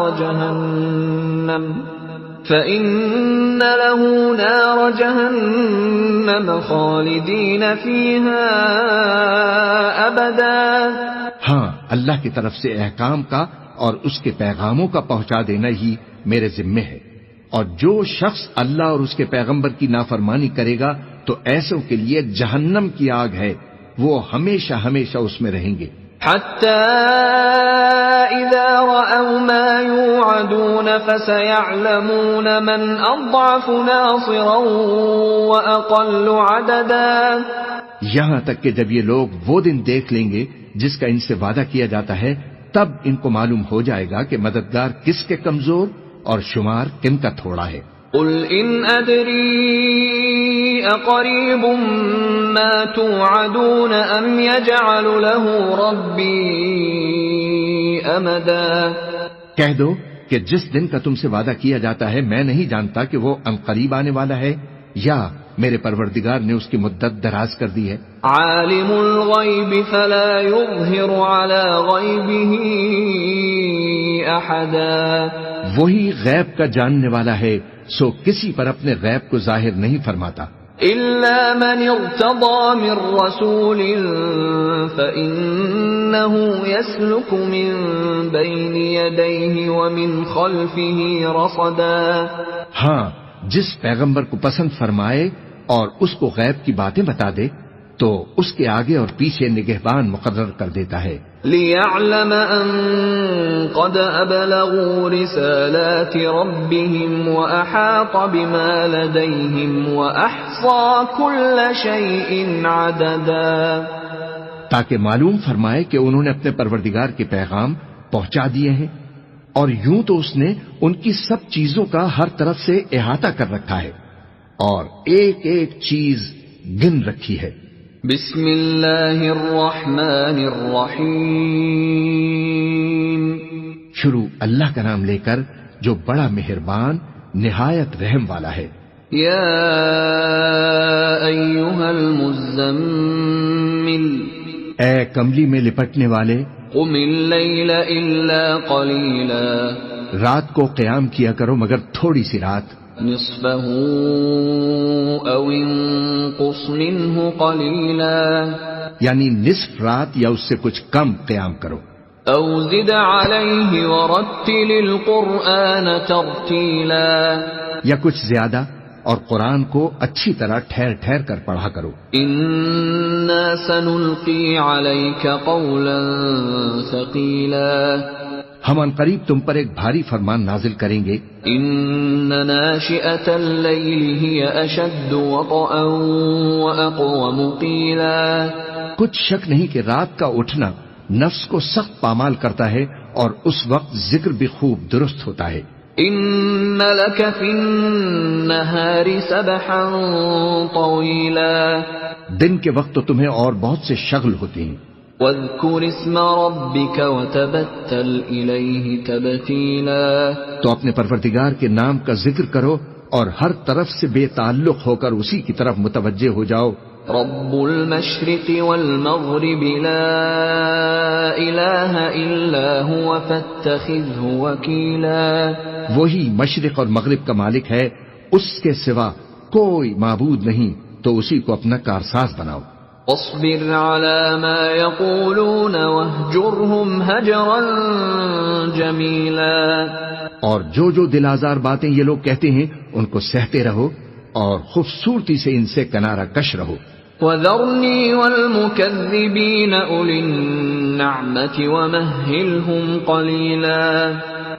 Speaker 1: جَهَنَّمَ خَالِدِينَ فِيهَا أَبَدًا،
Speaker 2: ہاں اللہ کی طرف سے احکام کا اور اس کے پیغاموں کا پہنچا دینا ہی میرے ذمے ہے، اور جو شخص اللہ اور اس کے پیغمبر کی نافرمانی کرے گا تو ایسوں کے لیے جہنم کی آگ ہے، وہ ہمیشہ ہمیشہ اس میں رہیں گے۔
Speaker 1: حَتَّى إِذَا رَأَوْا مَا يُوعَدُونَ فَسَيَعْلَمُونَ مَنْ أَضْعَفُ نَاصِرًا وَأَقَلُّ عَدَدًا،
Speaker 2: یہاں تک کہ جب یہ لوگ وہ دن دیکھ لیں گے جس کا ان سے وعدہ کیا جاتا ہے، تب ان کو معلوم ہو جائے گا کہ مددگار کس کے کمزور اور شمار کن کا تھوڑا ہے۔
Speaker 1: قُلْ إِنْ أَدْرِي أَقَرِيبٌ مَّا تُوعَدُونَ أَمْ يَجْعَلُ لَهُ رَبِّي أَمَدًا،
Speaker 2: کہہ دو کہ جس دن کا تم سے وعدہ کیا جاتا ہے میں نہیں جانتا کہ وہ عنقریب آنے والا ہے یا میرے پروردگار نے اس کی مدت دراز کر دی ہے۔
Speaker 1: عَالِمُ الْغَيْبِ فَلَا يُظْهِرُ عَلَى غَيْبِهِ أَحَدًا،
Speaker 2: وہی غیب کا جاننے والا ہے، سو کسی پر اپنے غیب کو ظاہر نہیں فرماتا۔
Speaker 1: إلا من ارتضى من رسول فإنه يسلك من بين يديه ومن خلفه رصدا.
Speaker 2: ہاں، جس پیغمبر کو پسند فرمائے اور اس کو غیب کی باتیں بتا دے تو اس کے آگے اور پیچھے نگہبان مقرر کر دیتا ہے.
Speaker 1: لِيَعْلَمَ أَن قَدْ أَبْلَغُوا رِسَالَاتِ رَبِّهِمْ وَأَحَاطَ بِمَا لَدَيْهِمْ وَأَحْصَى كُلَّ شَيْءٍ عَدَدًا.
Speaker 2: تاکہ معلوم فرمائے کہ انہوں نے اپنے پروردگار کے پیغام پہنچا دیے ہیں، اور یوں تو اس نے ان کی سب چیزوں کا ہر طرف سے احاطہ کر رکھا ہے اور ایک ایک چیز گن رکھی ہے.
Speaker 1: بسم اللہ الرحمن الرحیم.
Speaker 2: شروع اللہ کا نام لے کر جو بڑا مہربان نہایت رحم والا ہے.
Speaker 1: یا ایھا المزمل،
Speaker 2: اے کملی میں لپٹنے والے،
Speaker 1: قم اللیل الا قلیلا،
Speaker 2: رات کو قیام کیا کرو مگر تھوڑی سی رات.
Speaker 1: نصفه او انقص منه قلیلا،
Speaker 2: یعنی نصف رات یا اس سے کچھ کم قیام کرو.
Speaker 1: او زد علیہ ورتل القرآن ترتیلا،
Speaker 2: یا کچھ زیادہ اور قرآن کو اچھی طرح ٹھہر ٹھہر کر پڑھا کرو.
Speaker 1: انا سنلقی علیک قولا ثقیلا،
Speaker 2: ہم ان قریب تم پر ایک بھاری فرمان نازل کریں گے.
Speaker 1: ان ناشئة اللیل ہی اشد وطئا واقوم قیلا،
Speaker 2: کچھ شک نہیں کہ رات کا اٹھنا نفس کو سخت پامال کرتا ہے اور اس وقت ذکر بھی خوب درست ہوتا ہے.
Speaker 1: ان لک فی النہار سبحا طویلا،
Speaker 2: دن کے وقت تو تمہیں اور بہت سے شغل ہوتے ہیں.
Speaker 1: واذکر اسم ربک وتبتل الیہ تبتیلا،
Speaker 2: تو اپنے پروردگار کے نام کا ذکر کرو اور ہر طرف سے بے تعلق ہو کر اسی کی طرف متوجہ ہو جاؤ.
Speaker 1: رب المشرق والمغرب لا الہ الا هو فاتخذه وکیلا،
Speaker 2: وہی مشرق اور مغرب کا مالک ہے، اس کے سوا کوئی معبود نہیں، تو اسی کو اپنا کارساز بناؤ.
Speaker 1: واصبر على ما يقولون واهجرهم هجرا جميلا،
Speaker 2: اور جو جو دل آزار باتیں یہ لوگ کہتے ہیں ان کو سہتے رہو اور خوبصورتی سے ان سے کنارہ کش رہو.
Speaker 1: وذرني والمكذبين أولي النعمة ومهلهم قليلا،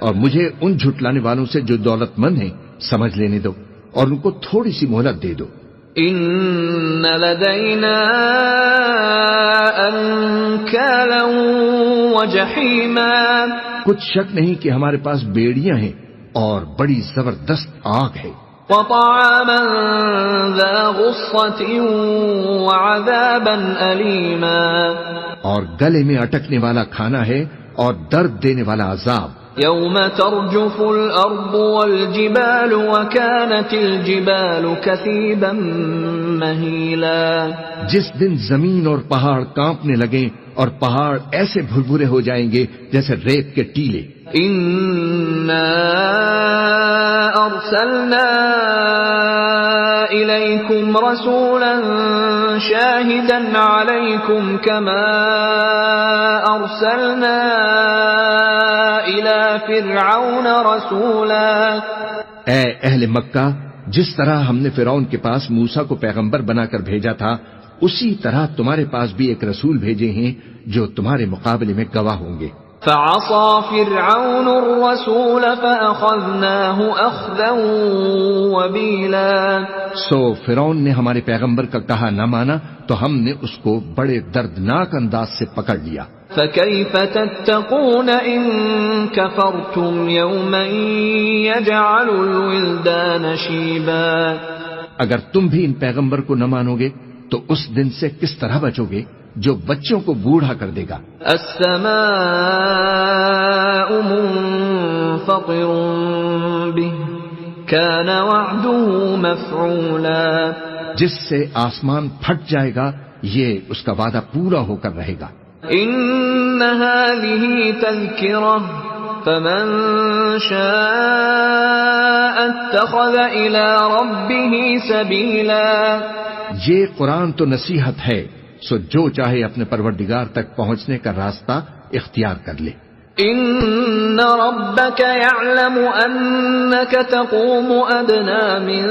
Speaker 2: اور مجھے ان جھٹلانے والوں سے جو دولت مند ہیں سمجھ لینے دو اور ان کو تھوڑی سی مہلت دے دو.
Speaker 1: ان لدینا انکالا وجحیما،
Speaker 2: کچھ شک نہیں کہ ہمارے پاس بیڑیاں ہیں اور بڑی زبردست آگ ہے.
Speaker 1: وطعاما ذا غصة وعذابا أليما،
Speaker 2: اور گلے میں اٹکنے والا کھانا ہے اور درد دینے والا عذاب.
Speaker 1: يوم ترجف الأرض والجبال وكانت الجبال كثيبا مهيلا،
Speaker 2: جس دن زمین اور پہاڑ کانپنے لگیں اور پہاڑ ایسے بھربھرے ہو جائیں گے جیسے ریت کے ٹیلے.
Speaker 1: إنا أرسلنا إليكم رسولا شاهدا عليكم كما أرسلنا إلى فرعون رسولا.
Speaker 2: اے اہل مکہ، جس طرح ہم نے فرعون کے پاس موسیٰ کو پیغمبر بنا کر بھیجا تھا، اسی طرح تمہارے پاس بھی ایک رسول بھیجے ہیں جو تمہارے مقابلے میں گواہ ہوں گے.
Speaker 1: فعصى فرعون الرسول فأخذناه أخذا وبيلا،
Speaker 2: سو فرعون نے ہمارے پیغمبر کا کہا نہ مانا تو ہم نے اس کو بڑے دردناک انداز سے پکڑ لیا.
Speaker 1: فكيف تتقون إن كفرتم يوما يجعل الولدان شيبا،
Speaker 2: اگر تم بھی ان پیغمبر کو نہ مانو گے تو اس دن سے کس طرح بچو گے جو بچوں کو بوڑھا کر دے گا.
Speaker 1: السماء منفطر به كان وعده مفعولا،
Speaker 2: جس سے آسمان پھٹ جائے گا یہ اس کا وعدہ پورا ہو کر رہے گا.
Speaker 1: ان هذه تذکرہ فمن شاء اتخذ إلى ربه سبيلا.
Speaker 2: یہ قرآن تو نصیحت ہے، سو جو چاہے اپنے پروردگار تک پہنچنے کا راستہ اختیار کر لے.
Speaker 1: ان ربك يعلم انك تقوم ادنى من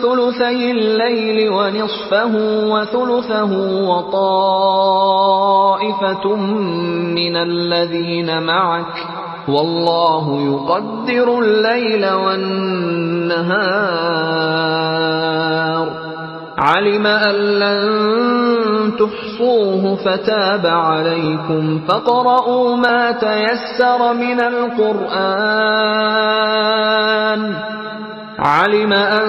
Speaker 1: ثلثي الليل ونصفه وثلثه وطائفة من الذين معك والله يقدر الليل والنهار علم أن لن تحصوه فتاب عليكم فاقرؤوا ما تيسر من القرآن علم أن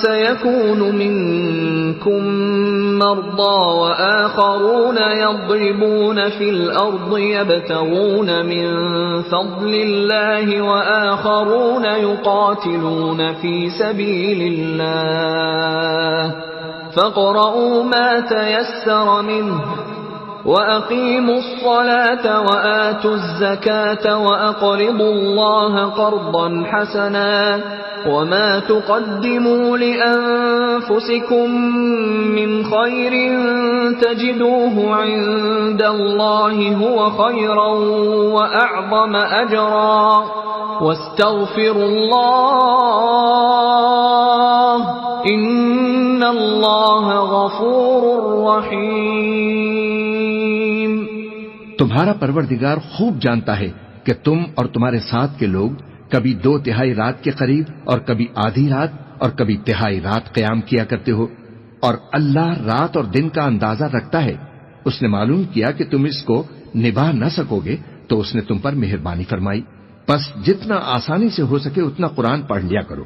Speaker 1: سيكون منكم مرضى وآخرون يضربون في الأرض يبتغون من فضل الله وآخرون يقاتلون في سبيل الله فاقرؤوا ما تيسر منه وَأَقِيمُوا الصَّلَاةَ وَآتُوا الزَّكَاةَ وَأَقْرِضُوا اللَّهَ قَرْضًا حَسَنًا وَمَا تُقَدِّمُوا لِأَنفُسِكُم مِّنْ خَيْرٍ تَجِدُوهُ عِندَ اللَّهِ هُوَ خَيْرًا وَأَعْظَمَ أَجْرًا وَاسْتَغْفِرُوا اللَّهَ إِنَّ اللَّهَ غَفُورٌ رَّحِيمٌ.
Speaker 2: تمہارا پروردگار خوب جانتا ہے کہ تم اور تمہارے ساتھ کے لوگ کبھی 2/3 رات کے قریب اور کبھی آدھی رات اور کبھی تہائی رات قیام کیا کرتے ہو، اور اللہ رات اور دن کا اندازہ رکھتا ہے. اس نے معلوم کیا کہ تم اس کو نبھا نہ سکو گے تو اس نے تم پر مہربانی فرمائی. بس جتنا آسانی سے ہو سکے اتنا قرآن پڑھ لیا کرو.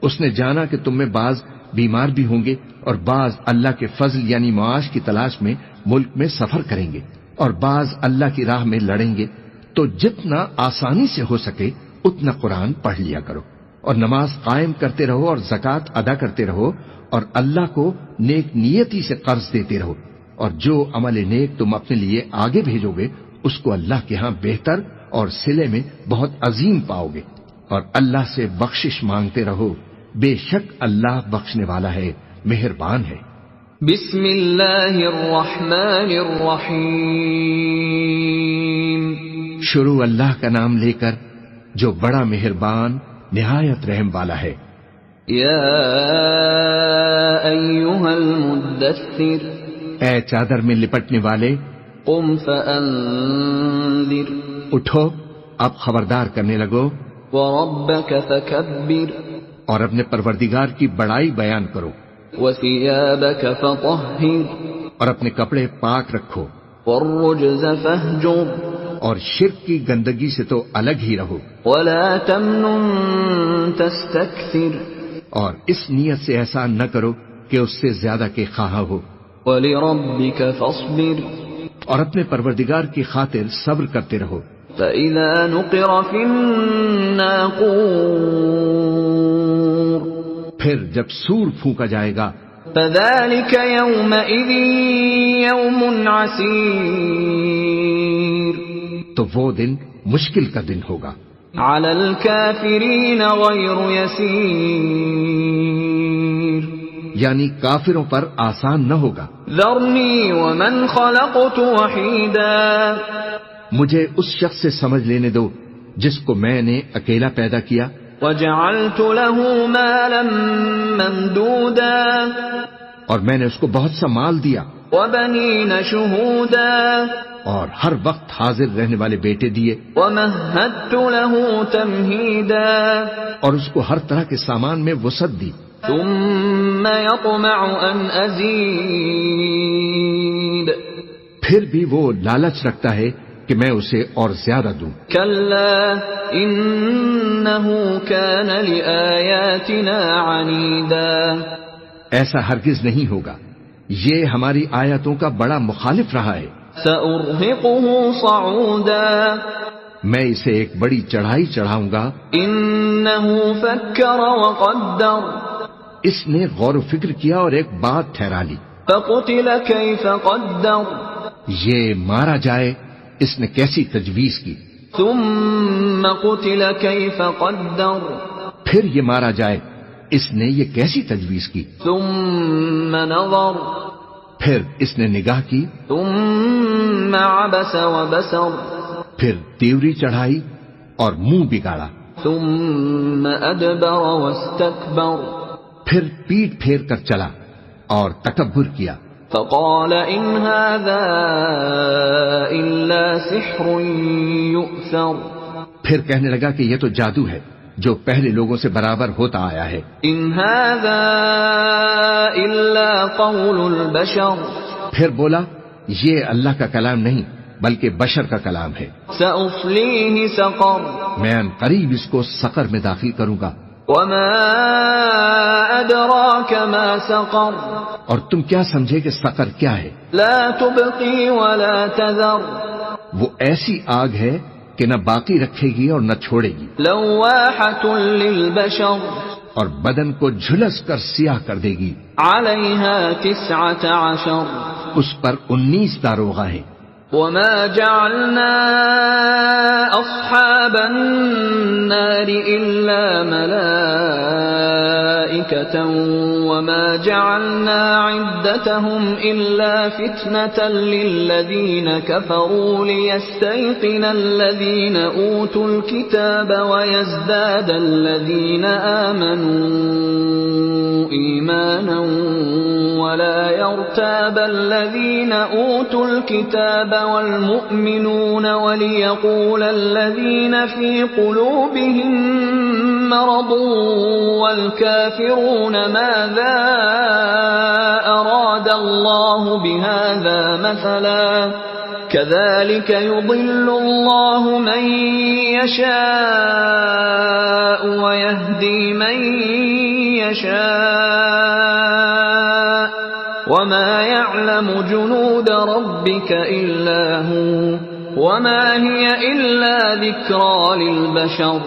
Speaker 2: اس نے جانا کہ تم میں بعض بیمار بھی ہوں گے اور بعض اللہ کے فضل یعنی معاش کی تلاش میں ملک میں سفر کریں گے اور بعض اللہ کی راہ میں لڑیں گے، تو جتنا آسانی سے ہو سکے اتنا قرآن پڑھ لیا کرو اور نماز قائم کرتے رہو اور زکوٰۃ ادا کرتے رہو اور اللہ کو نیک نیتی سے قرض دیتے رہو، اور جو عمل نیک تم اپنے لیے آگے بھیجو گے اس کو اللہ کے ہاں بہتر اور صلے میں بہت عظیم پاؤ گے. اور اللہ سے بخشش مانگتے رہو، بے شک اللہ بخشنے والا ہے، مہربان ہے.
Speaker 1: بسم اللہ الرحمن الرحیم.
Speaker 2: شروع اللہ کا نام لے کر جو بڑا مہربان نہایت رحم والا ہے.
Speaker 1: یا ایھا المدثر،
Speaker 2: اے چادر میں لپٹنے والے،
Speaker 1: قم فانذر،
Speaker 2: اٹھو اب خبردار کرنے لگو،
Speaker 1: وربک فکبر،
Speaker 2: اور اپنے پروردگار کی بڑائی بیان کرو،
Speaker 1: وثیابک فطہر،
Speaker 2: اور اپنے کپڑے پاک رکھو،
Speaker 1: والرجز فاہجر،
Speaker 2: اور شرک کی گندگی سے تو الگ ہی رہو،
Speaker 1: ولا تمنن تستکثر،
Speaker 2: اور اس نیت سے احسان نہ کرو کہ اس سے زیادہ کے خواہاں ہو،
Speaker 1: ولربک فاصبر،
Speaker 2: اور اپنے پروردگار کی خاطر صبر کرتے رہو.
Speaker 1: فإذا نقر في الناقور،
Speaker 2: پھر جب سور پھونکا جائے گا،
Speaker 1: فذلك يومئذ يوم عسير،
Speaker 2: تو وہ دن مشکل کا دن ہوگا،
Speaker 1: على الكافرين غير يسير،
Speaker 2: یعنی کافروں پر آسان نہ ہوگا.
Speaker 1: ذرني ومن خلقت وحيدا،
Speaker 2: مجھے اس شخص سے سمجھ لینے دو جس کو میں نے اکیلا پیدا کیا،
Speaker 1: وجعلت له مالا ممدودا،
Speaker 2: اور میں نے اس کو بہت سا مال دیا،
Speaker 1: وبنين شهودا،
Speaker 2: اور ہر وقت حاضر رہنے والے بیٹے دیے،
Speaker 1: ومهدت له تمهيدا،
Speaker 2: اور اس کو ہر طرح کے سامان میں وسعت دی.
Speaker 1: ثم يطمع ان ازيد،
Speaker 2: پھر بھی وہ لالچ رکھتا ہے کہ میں اسے اور زیادہ دوں.
Speaker 1: كلا انه كان لآياتنا عنيدا،
Speaker 2: ایسا ہرگز نہیں ہوگا، یہ ہماری آیتوں کا بڑا مخالف رہا ہے.
Speaker 1: سأرهقه صعودا،
Speaker 2: میں اسے ایک بڑی چڑھائی چڑھاؤں گا.
Speaker 1: انه فكر وقدر،
Speaker 2: اس نے غور و فکر کیا اور ایک بات ٹھہرا لی.
Speaker 1: فقتل كيف قدر،
Speaker 2: یہ مارا جائے اس نے کیسی تجویز کی.
Speaker 1: ثم قتل كيف قدر
Speaker 2: پھر یہ مارا جائے اس نے یہ کیسی تجویز کی.
Speaker 1: ثم نظر
Speaker 2: پھر اس نے نگاہ کی.
Speaker 1: ثم عبس وبسر
Speaker 2: پھر تیوری چڑھائی اور منہ بگاڑا.
Speaker 1: ثم ادبر واستكبر
Speaker 2: پھر پیٹ پھیر کر چلا اور تکبر کیا.
Speaker 1: فقال ان هذا الا سحر يؤثر
Speaker 2: پھر کہنے لگا کہ یہ تو جادو ہے جو پہلے لوگوں سے برابر ہوتا آیا ہے.
Speaker 1: ان هذا الا قول البشر
Speaker 2: پھر بولا یہ اللہ کا کلام نہیں بلکہ بشر کا کلام ہے.
Speaker 1: سأصليه سقر
Speaker 2: میں ان قریب اس کو سقر میں داخل کروں گا.
Speaker 1: وما ادراك ما سقر
Speaker 2: اور تم کیا سمجھے کہ سقر کیا ہے؟
Speaker 1: لا تبقي ولا تذر
Speaker 2: وہ ایسی آگ ہے کہ نہ باقی رکھے گی اور نہ چھوڑے گی.
Speaker 1: لواحة للبشر
Speaker 2: اور بدن کو جھلس کر سیاہ کر دے گی.
Speaker 1: عليها 19
Speaker 2: اس پر 19 داروغہ ہیں.
Speaker 1: وما جعلنا أصحاب النار إلا ملائكة وما جعلنا عدتهم إلا فتنة للذين كفروا ليستيقن الذين أوتوا الكتاب ويزداد الذين آمنوا إيمانا ولا يرتاب الذين أوتوا الكتاب والمؤمنون وليقول الذين في قلوبهم مرض والكافرون ماذا أراد الله بهذا مثلا كذلك يضل الله من يشاء ويهدي من يشاء وما يعلم جنود ربك إلا هو وما هي إلا ذكرى للبشر.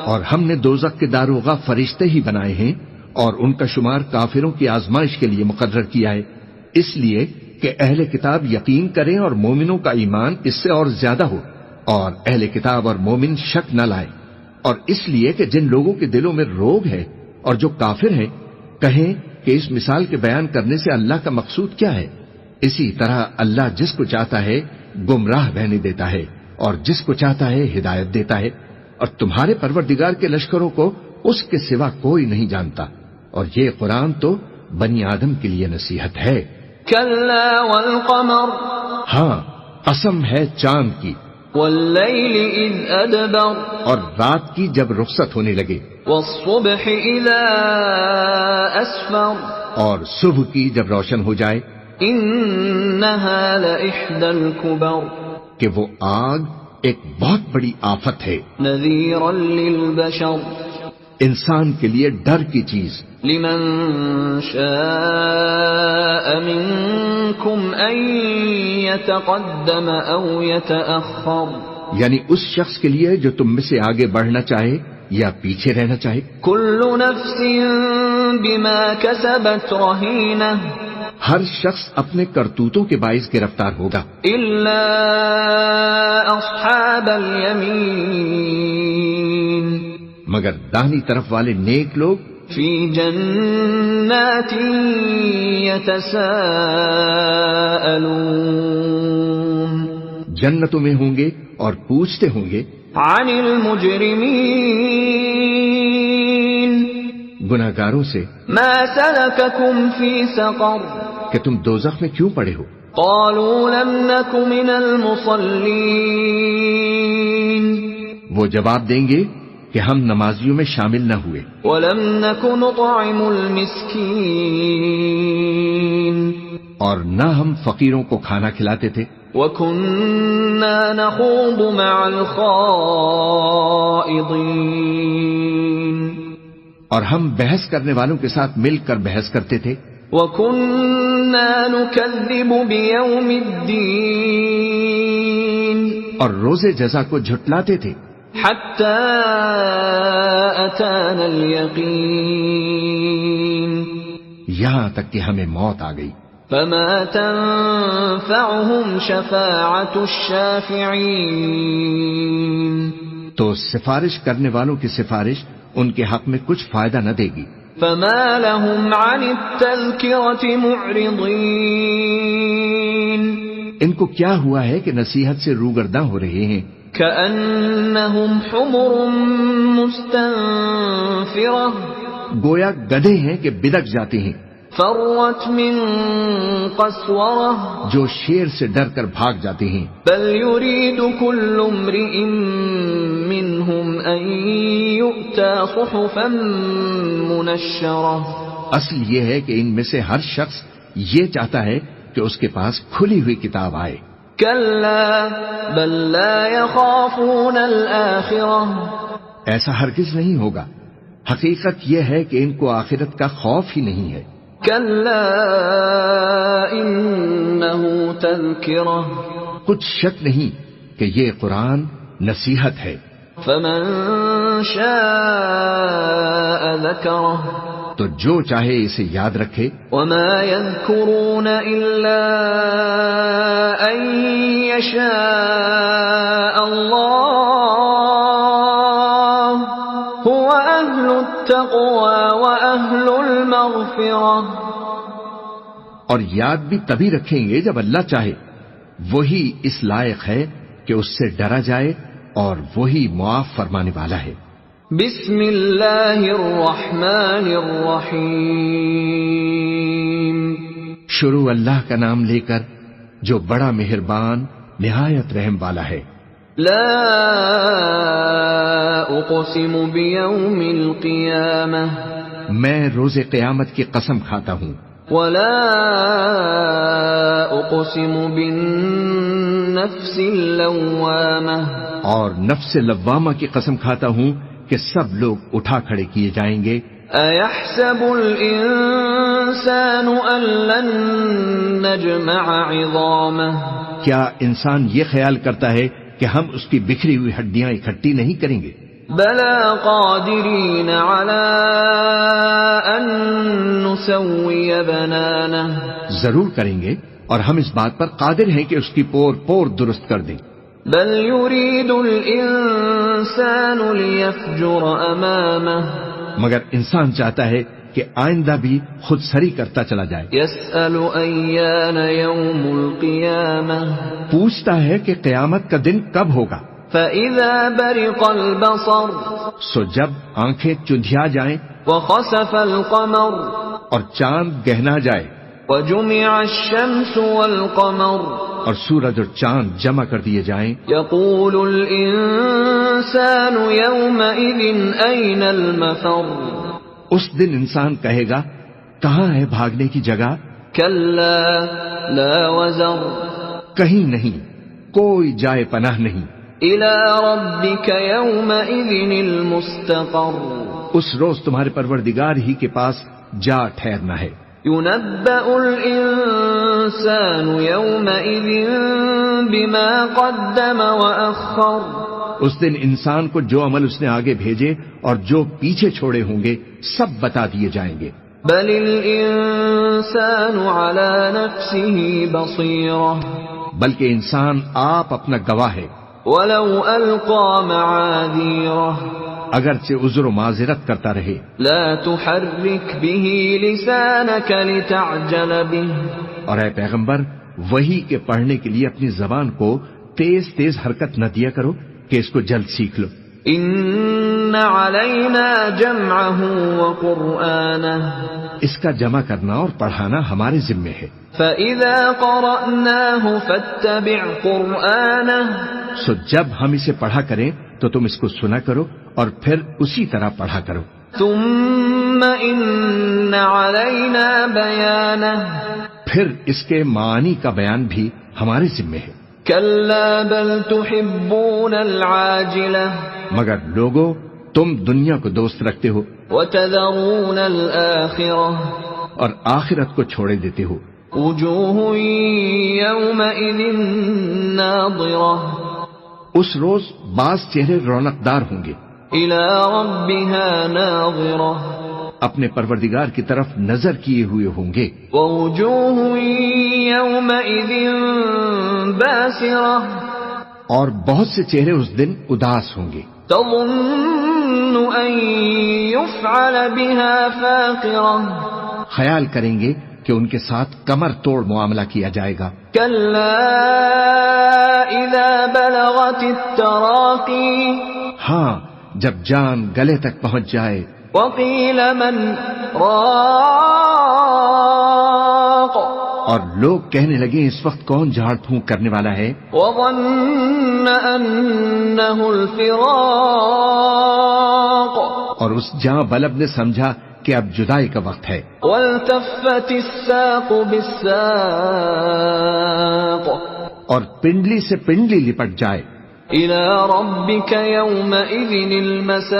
Speaker 2: اور ہم نے دوزخ کے داروغہ فرشتے ہی بنائے ہیں اور ان کا شمار کافروں کی آزمائش کے لیے مقرر کیا ہے، اس لیے کہ اہل کتاب یقین کریں اور مومنوں کا ایمان اس سے اور زیادہ ہو، اور اہل کتاب اور مومن شک نہ لائیں، اور اس لیے کہ جن لوگوں کے دلوں میں روگ ہے اور جو کافر ہیں کہیں کہ اس مثال کے بیان کرنے سے اللہ کا مقصود کیا ہے. اسی طرح اللہ جس کو چاہتا ہے گمراہ رہنے دیتا ہے اور جس کو چاہتا ہے ہدایت دیتا ہے، اور تمہارے پروردگار کے لشکروں کو اس کے سوا کوئی نہیں جانتا، اور یہ قرآن تو بنی آدم کے لیے نصیحت ہے.
Speaker 1: كلا والقمر
Speaker 2: ہاں قسم ہے چاند کی،
Speaker 1: والليل إذ أدبر
Speaker 2: اور رات کی جب رخصت ہونے لگے،
Speaker 1: والصبح إذا أسفر
Speaker 2: اور صبح کی جب روشن ہو جائے،
Speaker 1: إنها لإحدى الكبر
Speaker 2: کہ وہ آگ ایک بہت بڑی آفت ہے،
Speaker 1: نذيرا للبشر
Speaker 2: انسان کے لیے ڈر کی چیز.
Speaker 1: لمن شاء منكم أن يتقدم أو يتأخر
Speaker 2: یعنی اس شخص کے لیے جو تم میں سے آگے بڑھنا چاہے یا پیچھے رہنا چاہے.
Speaker 1: كل نفس بما كسبت رهينة
Speaker 2: ہر شخص اپنے کرتوتوں کے باعث گرفتار ہوگا،
Speaker 1: إلا أصحاب اليمين
Speaker 2: مگر داہنی طرف والے نیک لوگ
Speaker 1: في جنات يتساءلون
Speaker 2: جنتوں میں ہوں گے اور پوچھتے ہوں گے
Speaker 1: عن المجرمين
Speaker 2: گناہگاروں سے
Speaker 1: ما سلككم في سقر
Speaker 2: کہ تم دوزخ میں کیوں پڑے ہو.
Speaker 1: قالوا لم نك من المصلين
Speaker 2: وہ جواب دیں گے کہ ہم نمازیوں میں شامل نہ ہوئے،
Speaker 1: ولم نك نطعم المسكين
Speaker 2: اور نہ ہم فقیروں کو کھانا کھلاتے تھے،
Speaker 1: وكنا نخوض مع الخائضين
Speaker 2: اور ہم بحث کرنے والوں کے ساتھ مل کر بحث کرتے تھے،
Speaker 1: وكنا نكذب بيوم الدين
Speaker 2: اور روز جزا کو جھٹلاتے تھے،
Speaker 1: حتى أتانا اليقين
Speaker 2: یہاں تک کہ ہمیں موت آ گئی.
Speaker 1: فما تنفعهم شفاعة الشافعين
Speaker 2: تو سفارش کرنے والوں کی سفارش ان کے حق میں کچھ فائدہ نہ دے گی.
Speaker 1: فما لهم عن التذكرة معرضين
Speaker 2: ان کو کیا ہوا ہے کہ نصیحت سے روگرداں ہو رہے ہیں؟
Speaker 1: كأنهم حمر مستنفرة
Speaker 2: گویا گدھے ہیں کہ بدک جاتے ہیں،
Speaker 1: فرت من قسورة
Speaker 2: جو شیر سے ڈر کر بھاگ جاتے ہیں.
Speaker 1: بل يريد كل امرئ منهم أن يؤتى صحفا منشرة.
Speaker 2: اصل یہ ہے کہ ان میں سے ہر شخص یہ چاہتا ہے کہ اس کے پاس کھلی ہوئی کتاب آئے.
Speaker 1: كلا بل لا يخافون الآخرة.
Speaker 2: ایسا ہرگز نہیں ہوگا. حقیقت یہ ہے کہ ان کو آخرت کا خوف ہی نہیں ہے.
Speaker 1: كلا إنه تذكرة.
Speaker 2: کچھ شک نہیں کہ یہ قرآن نصیحت ہے.
Speaker 1: فمن شاء ذكره.
Speaker 2: تو جو چاہے اسے یاد رکھے.
Speaker 1: وما يذكرون إلا أن يشاء الله هو أهل التقوى وأهل المغفرة.
Speaker 2: اور یاد بھی تبھی رکھیں گے جب اللہ چاہے. وہی اس لائق ہے کہ اس سے ڈرا جائے اور وہی معاف فرمانے والا ہے.
Speaker 1: بسم اللہ الرحمن الرحیم.
Speaker 2: شروع اللہ کا نام لے کر جو بڑا مہربان نہایت رحم والا ہے.
Speaker 1: لا اقسم بیوم القیامہ.
Speaker 2: میں روز قیامت کی قسم کھاتا ہوں.
Speaker 1: ولا اقسم بالنفس اللوامہ.
Speaker 2: اور نفس لوامہ کی قسم کھاتا ہوں کہ سب لوگ اٹھا کھڑے کیے جائیں گے.
Speaker 1: ایحسب الانسان ان لن نجمع عظامہ.
Speaker 2: کیا انسان یہ خیال کرتا ہے کہ ہم اس کی بکھری ہوئی ہڈیاں اکٹھی نہیں کریں گے؟
Speaker 1: بلا قادرین علی ان نسوی بنانہ.
Speaker 2: ضرور کریں گے اور ہم اس بات پر قادر ہیں کہ اس کی پور پور درست کر دیں.
Speaker 1: بل يريد الانسان ليفجر امامه.
Speaker 2: مگر انسان چاہتا ہے کہ آئندہ بھی خود سری کرتا چلا جائے.
Speaker 1: يسأل ایان یوم القیامہ.
Speaker 2: پوچھتا ہے کہ قیامت کا دن کب ہوگا.
Speaker 1: فإذا برق البصر.
Speaker 2: سو جب آنکھیں چندھیا جائیں
Speaker 1: وخسف القمر.
Speaker 2: اور چاند گہنا جائے.
Speaker 1: وجمع الشمس والقمر.
Speaker 2: اور سورج اور چاند جمع کر دیے جائیں.
Speaker 1: يقول الانسان يومئذ أين المفر.
Speaker 2: اس دن انسان کہے گا کہاں ہے بھاگنے کی جگہ.
Speaker 1: كلا لا وزر.
Speaker 2: کہیں نہیں، کوئی جائے پناہ نہیں.
Speaker 1: إلى ربك يومئذ المستقر.
Speaker 2: اس روز تمہارے پروردگار ہی کے پاس جا ٹھہرنا ہے.
Speaker 1: ينبأ الإنسان يومئذ بما قدم وأخر.
Speaker 2: اس دن انسان کو جو عمل اس نے آگے بھیجے اور جو پیچھے چھوڑے ہوں گے سب بتا دیے جائیں گے.
Speaker 1: بل الإنسان على نفسه بصيرة.
Speaker 2: بلکہ انسان آپ اپنا گواہ ہے.
Speaker 1: ولو ألقى معاذيره.
Speaker 2: اگرچہ عذر و معذرت کرتا رہے.
Speaker 1: لا تحرك به لسانك لتعجل به.
Speaker 2: اور اے پیغمبر وحی کے پڑھنے کے لیے اپنی زبان کو تیز تیز حرکت نہ دیا کرو کہ اس کو جلد سیکھ لو.
Speaker 1: ان علینا جمعه وقرآنه.
Speaker 2: اس کا جمع کرنا اور پڑھانا ہمارے ذمے ہے.
Speaker 1: فإذا قرأناه فاتبع قرآنه.
Speaker 2: سو جب ہم اسے پڑھا کریں تو تم اس کو سنا کرو اور پھر اسی طرح پڑھا کرو.
Speaker 1: ثم ان علینا بیانه.
Speaker 2: پھر اس کے معانی کا بیان بھی ہمارے ذمے ہے.
Speaker 1: کلا بل تحبون العاجلہ.
Speaker 2: مگر لوگو تم دنیا کو دوست رکھتے ہو
Speaker 1: وتذرون الآخرہ.
Speaker 2: اور آخرت کو چھوڑے دیتے ہو.
Speaker 1: وجوہ یومئذ ناظرہ.
Speaker 2: اس روز بعض چہرے رونق دار ہوں گے.
Speaker 1: الی ربها ناظرہ.
Speaker 2: اپنے پروردگار کی طرف نظر کیے ہوئے ہوں گے.
Speaker 1: ووجوه يومئذ باسرة
Speaker 2: اور بہت سے چہرے اس دن اداس ہوں گے.
Speaker 1: تظن أن يفعل بها فاقرة
Speaker 2: خیال کریں گے کہ ان کے ساتھ کمر توڑ معاملہ کیا جائے گا.
Speaker 1: كلا إذا بلغت التراقي
Speaker 2: ہاں جب جان گلے تک پہنچ جائے.
Speaker 1: وقيل من راق
Speaker 2: اور لوگ کہنے لگے اس وقت کون جھاڑ پھونک کرنے والا ہے.
Speaker 1: وظن أنه الفراق
Speaker 2: اور اس جاں بلب نے سمجھا کہ اب جدائی کا وقت ہے.
Speaker 1: والتفت الساق بالساق
Speaker 2: اور پنڈلی سے پنڈلی لپٹ جائے.
Speaker 1: إلى ربك يومئذ المساق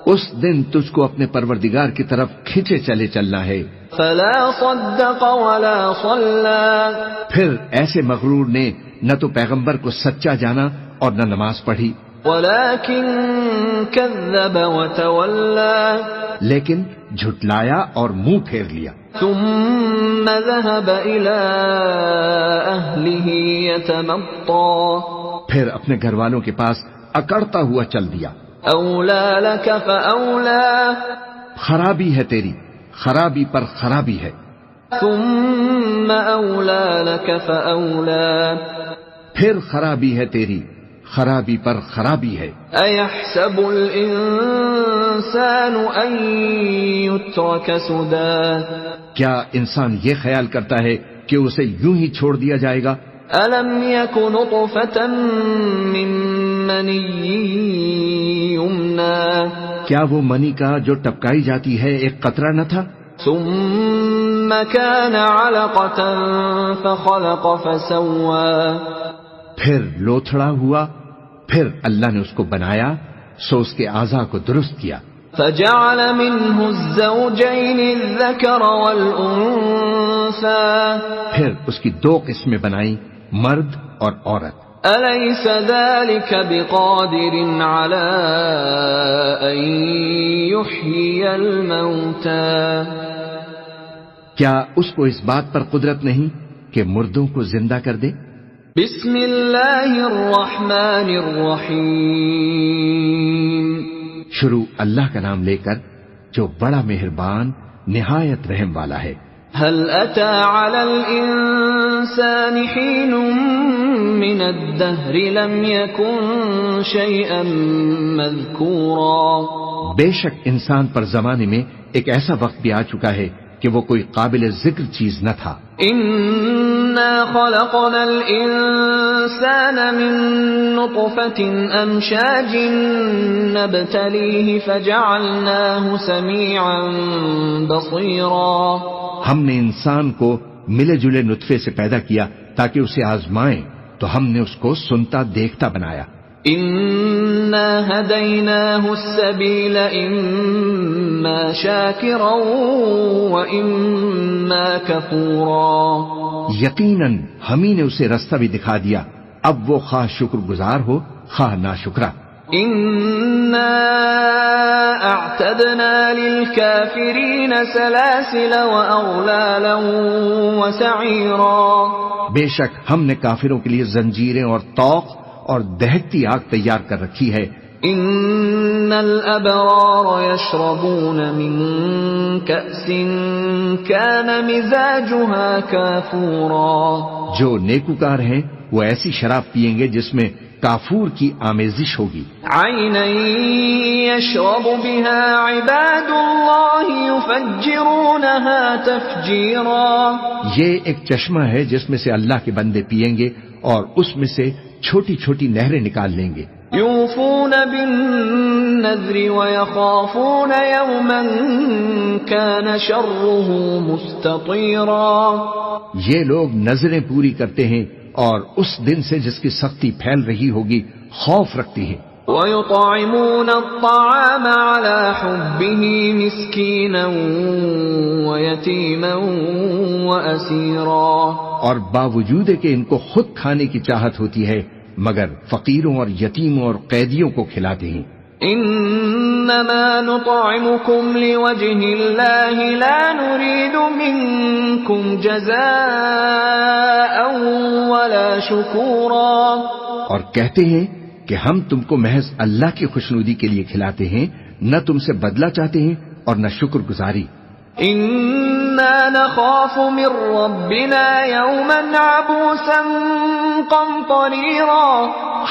Speaker 2: اس دن تجھ کو اپنے پروردگار کی طرف کھینچے چلے چلنا ہے.
Speaker 1: فلا صدق ولا صلى
Speaker 2: پھر ایسے مغرور نے نہ تو پیغمبر کو سچا جانا اور نہ نماز پڑھی،
Speaker 1: ولكن كذب وتولى
Speaker 2: لیکن جھٹلایا اور منہ پھیر لیا.
Speaker 1: ثم ذهب إلى أهله يتمطى
Speaker 2: پھر اپنے گھر والوں کے پاس اکڑتا ہوا چل دیا.
Speaker 1: أولى لك فأولى
Speaker 2: خرابی ہے تیری، خرابی پر خرابی ہے.
Speaker 1: ثم أولى لك فأولى
Speaker 2: پھر خرابی ہے تیری، خرابی پر خرابی ہے.
Speaker 1: أيحسب الإنسان أن يترك سدى
Speaker 2: کیا انسان یہ خیال کرتا ہے کہ اسے یوں ہی چھوڑ دیا جائے گا؟
Speaker 1: ألم يك نطفة من مني يمنى
Speaker 2: کیا وہ منی کا جو ٹپکائی جاتی ہے ایک قطرہ نہ تھا؟
Speaker 1: ثم كان علقة فخلق فسوى
Speaker 2: پھر لوتھڑا ہوا، پھر اللہ نے اس کو بنایا سو اس کے اعضاء کو درست کیا.
Speaker 1: فجعل منه الزوجين الذكر والأنثى
Speaker 2: پھر اس کی دو قسمیں بنائیں، مرد اور عورت.
Speaker 1: أليس ذلك بقادر على أن يحيي الموتى
Speaker 2: کیا اس کو اس بات پر قدرت نہیں کہ مردوں کو زندہ کر دے؟
Speaker 1: بسم اللہ الرحمن الرحیم
Speaker 2: شروع اللہ کا نام لے کر جو بڑا مہربان نہایت رحم والا ہے.
Speaker 1: هل أتى على الإنسان حين من الدهر لم يكن شيئا مذكورا
Speaker 2: بے شک انسان پر زمانے میں ایک ایسا وقت بھی آ چکا ہے کہ وہ کوئی قابل ذکر چیز نہ تھا.
Speaker 1: إنا خلقنا الإنسان من نطفة أمشاج نبتليه فجعلناه سميعا بصيرا
Speaker 2: ہم نے انسان کو ملے جلے نطفے سے پیدا کیا تاکہ اسے آزمائیں، تو ہم نے اس کو سنتا دیکھتا بنایا.
Speaker 1: إنا هديناه السبيل إما شاكرا وإما كفورا
Speaker 2: یقیناً ہم ہی نے اسے رستہ بھی دکھا دیا، اب وہ خواہ شکر گزار ہو خواہ ناشکرا.
Speaker 1: إنا أعتدنا للكافرين سلاسل وأغلالا وسعيرا
Speaker 2: بے شک ہم نے کافروں کے لیے زنجیریں اور طوق اور دہکتی آگ تیار کر رکھی ہے.
Speaker 1: إن الأبرار يشربون من كأس كان مزاجها كافورا
Speaker 2: جو نیکوکار ہیں وہ ایسی شراب پیئیں گے جس میں کافور کی آمیزش ہوگی.
Speaker 1: عينا يشرب بها عباد الله يفجرونها تفجيرا
Speaker 2: یہ ایک چشمہ ہے جس میں سے اللہ کے بندے پیئیں گے اور اس میں سے چھوٹی چھوٹی نہریں نکال لیں گے.
Speaker 1: يوفون بالنذر ويخافون يوما كان شره مستطيرا
Speaker 2: یہ لوگ نظریں پوری کرتے ہیں اور اس دن سے جس کی سختی پھیل رہی ہوگی خوف رکھتی ہیں.
Speaker 1: ويطعمون الطعام على حبه مسكينا ويتيما وأسيرا
Speaker 2: اور باوجود کہ ان کو خود کھانے کی چاہت ہوتی ہے مگر فقیروں اور یتیموں اور قیدیوں کو کھلاتے ہیں.
Speaker 1: انما نطعمكم لوجه الله لا نريد منكم جزاء ولا شكورا،
Speaker 2: اور کہتے ہیں کہ ہم تم کو محض اللہ کی خوشنودی کے لیے کھلاتے ہیں، نہ تم سے بدلہ چاہتے ہیں اور نہ شکر گزاری۔
Speaker 1: انا نخاف من ربنا يوما عبوسا قمطريرا،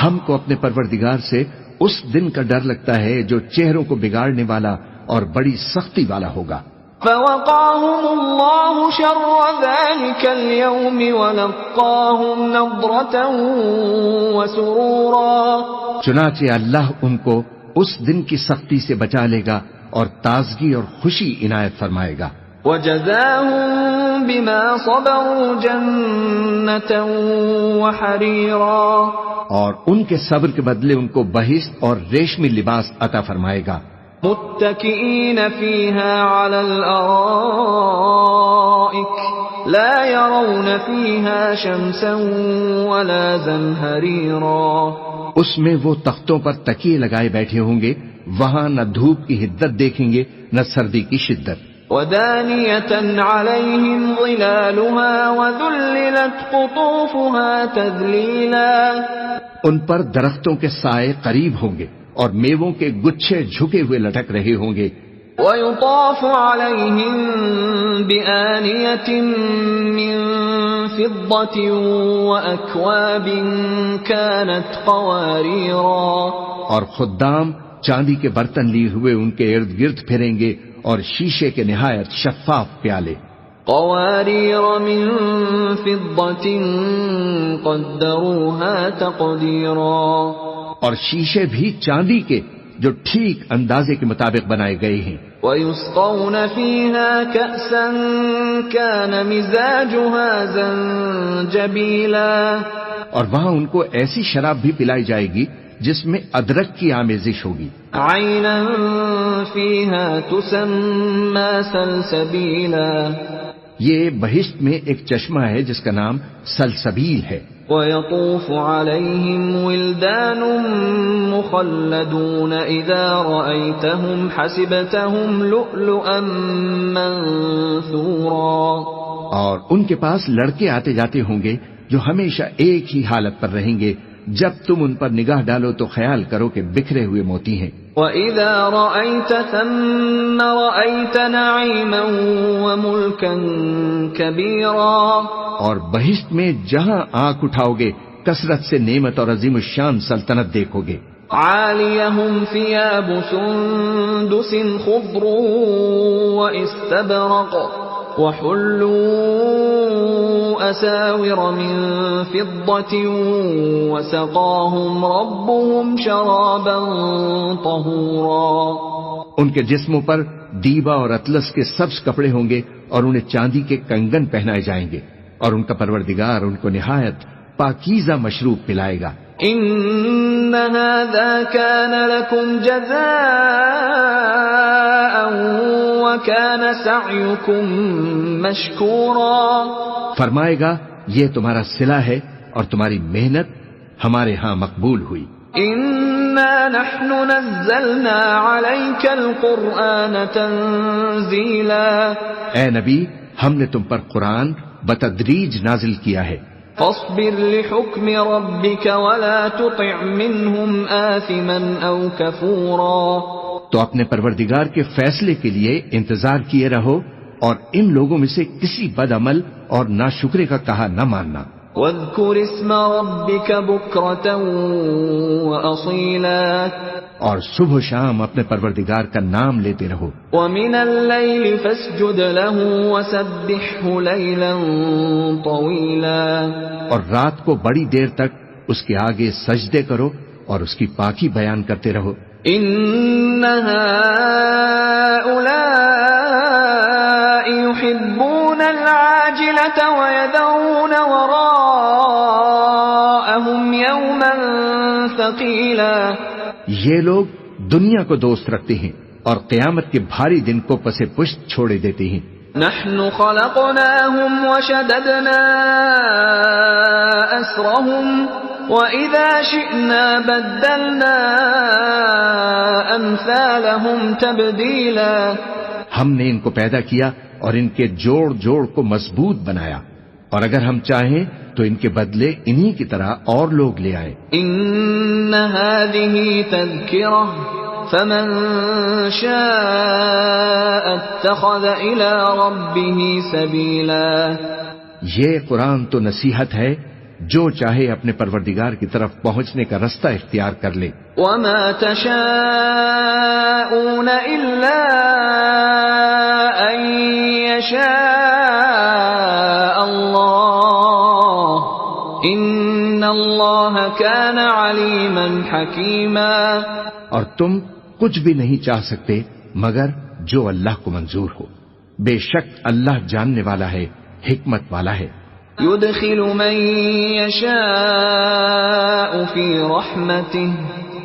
Speaker 2: ہم کو اپنے پروردگار سے اس دن کا ڈر لگتا ہے جو چہروں کو بگاڑنے والا اور بڑی سختی والا ہوگا۔
Speaker 1: فوقاهم الله شر ذلك اليوم ولقاهم نضرة وسرورا،
Speaker 2: چنانچہ اللہ ان کو اس دن کی سختی سے بچا لے گا اور تازگی اور خوشی عنایت فرمائے گا۔
Speaker 1: وجزاهم بما صبروا جنة وحريرا،
Speaker 2: اور ان کے صبر کے بدلے ان کو بہشت اور ریشمی لباس عطا فرمائے گا۔
Speaker 1: متكئين فيها على الأرائك لا يرون فيها شمسا ولا زمهريرا،
Speaker 2: اس میں وہ تختوں پر تکیے لگائے بیٹھے ہوں گے، وہاں نہ دھوپ کی حدت دیکھیں گے نہ سردی کی شدت۔
Speaker 1: ودانية عليهم ظلالها وذللت قطوفها تذليلا،
Speaker 2: ان پر درختوں کے سائے قریب ہوں گے اور میووں کے گچھے جھکے ہوئے لٹک رہے ہوں گے۔
Speaker 1: ويطاف عليهم بآنية من فضة وأكواب كانت قواريرا،
Speaker 2: اور خدام چاندی کے برتن لیے ہوئے ان کے ارد گرد پھریں گے اور شیشے کے نہایت شفاف پیالے۔
Speaker 1: قوارير من فضة قدروها تقديرا،
Speaker 2: اور شیشے بھی چاندی کے جو ٹھیک اندازے کے مطابق بنائے گئے ہیں۔
Speaker 1: ويسقون فيها كأسا كان مزاجها زنجبيلا،
Speaker 2: اور وہاں ان کو ایسی شراب بھی پلائی جائے گی جس میں ادرک کی آمیزش ہوگی۔
Speaker 1: عينا فيها تسمى سلسبيلا،
Speaker 2: یہ بہشت میں ایک چشمہ ہے جس کا نام سلسبیل ہے۔
Speaker 1: ويطوف عليهم ولدان مخلدون إذا رأيتهم حسبتهم لؤلؤا منثورا،
Speaker 2: اور ان کے پاس لڑکے آتے جاتے ہوں گے جو ہمیشہ ایک ہی حالت پر رہیں گے، جب تم ان پر نگاہ ڈالو تو خیال کرو کہ بکھرے ہوئے موتی ہیں۔
Speaker 1: وَإِذَا رَأَيْتَ ثَمَّ رَأَيْتَ نَعِيمًا وَمُلْكًا كَبِيرًا،
Speaker 2: اور بہشت میں جہاں آنکھ اٹھاؤ گے کثرت سے نعمت اور عظیم الشان سلطنت دیکھو گے۔
Speaker 1: عَالِيَهُمْ ثِيَابُ سُندُسٍ خُضْرٌ وَإِسْتَبْرَقٌ وَحُلُّوا أَسَاوِرَ مِن فِضَّةٍ وَسَقَاهُمْ رَبُّهُمْ شَرَابًا طَهُورًا،
Speaker 2: ان کے جسموں پر دیبا اور اطلس کے سبز کپڑے ہوں گے اور انہیں چاندی کے کنگن پہنائے جائیں گے، اور ان کا پروردگار ان کو نہایت پاکیزہ مشروب پلائے گا۔
Speaker 1: ان هذا كان لكم جزاء وكان سعيكم مشكورا،
Speaker 2: فرمائے گا یہ تمہارا صلہ ہے اور تمہاری محنت ہمارے ہاں مقبول ہوئی۔
Speaker 1: انا نحن نزلنا عليك القرآن تنزيلا،
Speaker 2: اے نبی ہم نے تم پر قرآن بتدریج نازل کیا ہے۔
Speaker 1: فاصبر لحكم ربك ولا تطع منهم آثما او كفورا،
Speaker 2: تو اپنے پروردگار کے فیصلے کے لیے انتظار کیے رہو اور ان لوگوں میں سے کسی بد عمل اور ناشکرے کا کہا نہ ماننا۔
Speaker 1: واذكر اسم ربك بكرة وأصيلا،
Speaker 2: اور صبح و شام اپنے پروردگار کا نام لیتے رہو۔
Speaker 1: ومن الليل فاسجد له وسبحه ليلا طويلا،
Speaker 2: اور رات کو بڑی دیر تک اس کے آگے سجدے کرو اور اس کی پاکی بیان کرتے رہو۔
Speaker 1: ان هؤلاء يحبون العاجلة ويذرون وراءهم يوما ثقيلا،
Speaker 2: یہ لوگ دنیا کو دوست رکھتے ہیں اور قیامت کے بھاری دن کو پس پشت چھوڑے دیتے ہیں۔
Speaker 1: نحن خلقناهم وشددنا أسرهم وَإِذَا شِئْنَا بَدَّلْنَا أَمْثَالَهُمْ تَبْدِيلًا.
Speaker 2: ہم نے ان کو پیدا کیا اور ان کے جوڑ جوڑ کو مضبوط بنایا، اور اگر ہم چاہیں تو ان کے بدلے انہی کی طرح اور لوگ لے آئیں.
Speaker 1: إِنَّ هَذِهِ تَذْكِرَةٌ فَمَن شَاءَ اتَّخَذَ إِلَى رَبِّهِ سَبِيلًا.
Speaker 2: یہ قرآن تو نصیحت ہے، جو چاہے اپنے پروردگار کی طرف پہنچنے کا رستہ اختیار کر لے.
Speaker 1: وَمَا تَشَاءُونَ إِلَّا أَن يَشَاءَ اللَّهُ إِنَّ اللَّهَ كَانَ عَلِيمًا حَكِيمًا.
Speaker 2: اور تم کچھ بھی نہیں چاہ سکتے مگر جو اللہ کو منظور ہو. بے شک اللہ جاننے والا ہے، حکمت والا ہے.
Speaker 1: يُدْخِلُ مَن يَشَاءُ فِي رَحْمَتِهِ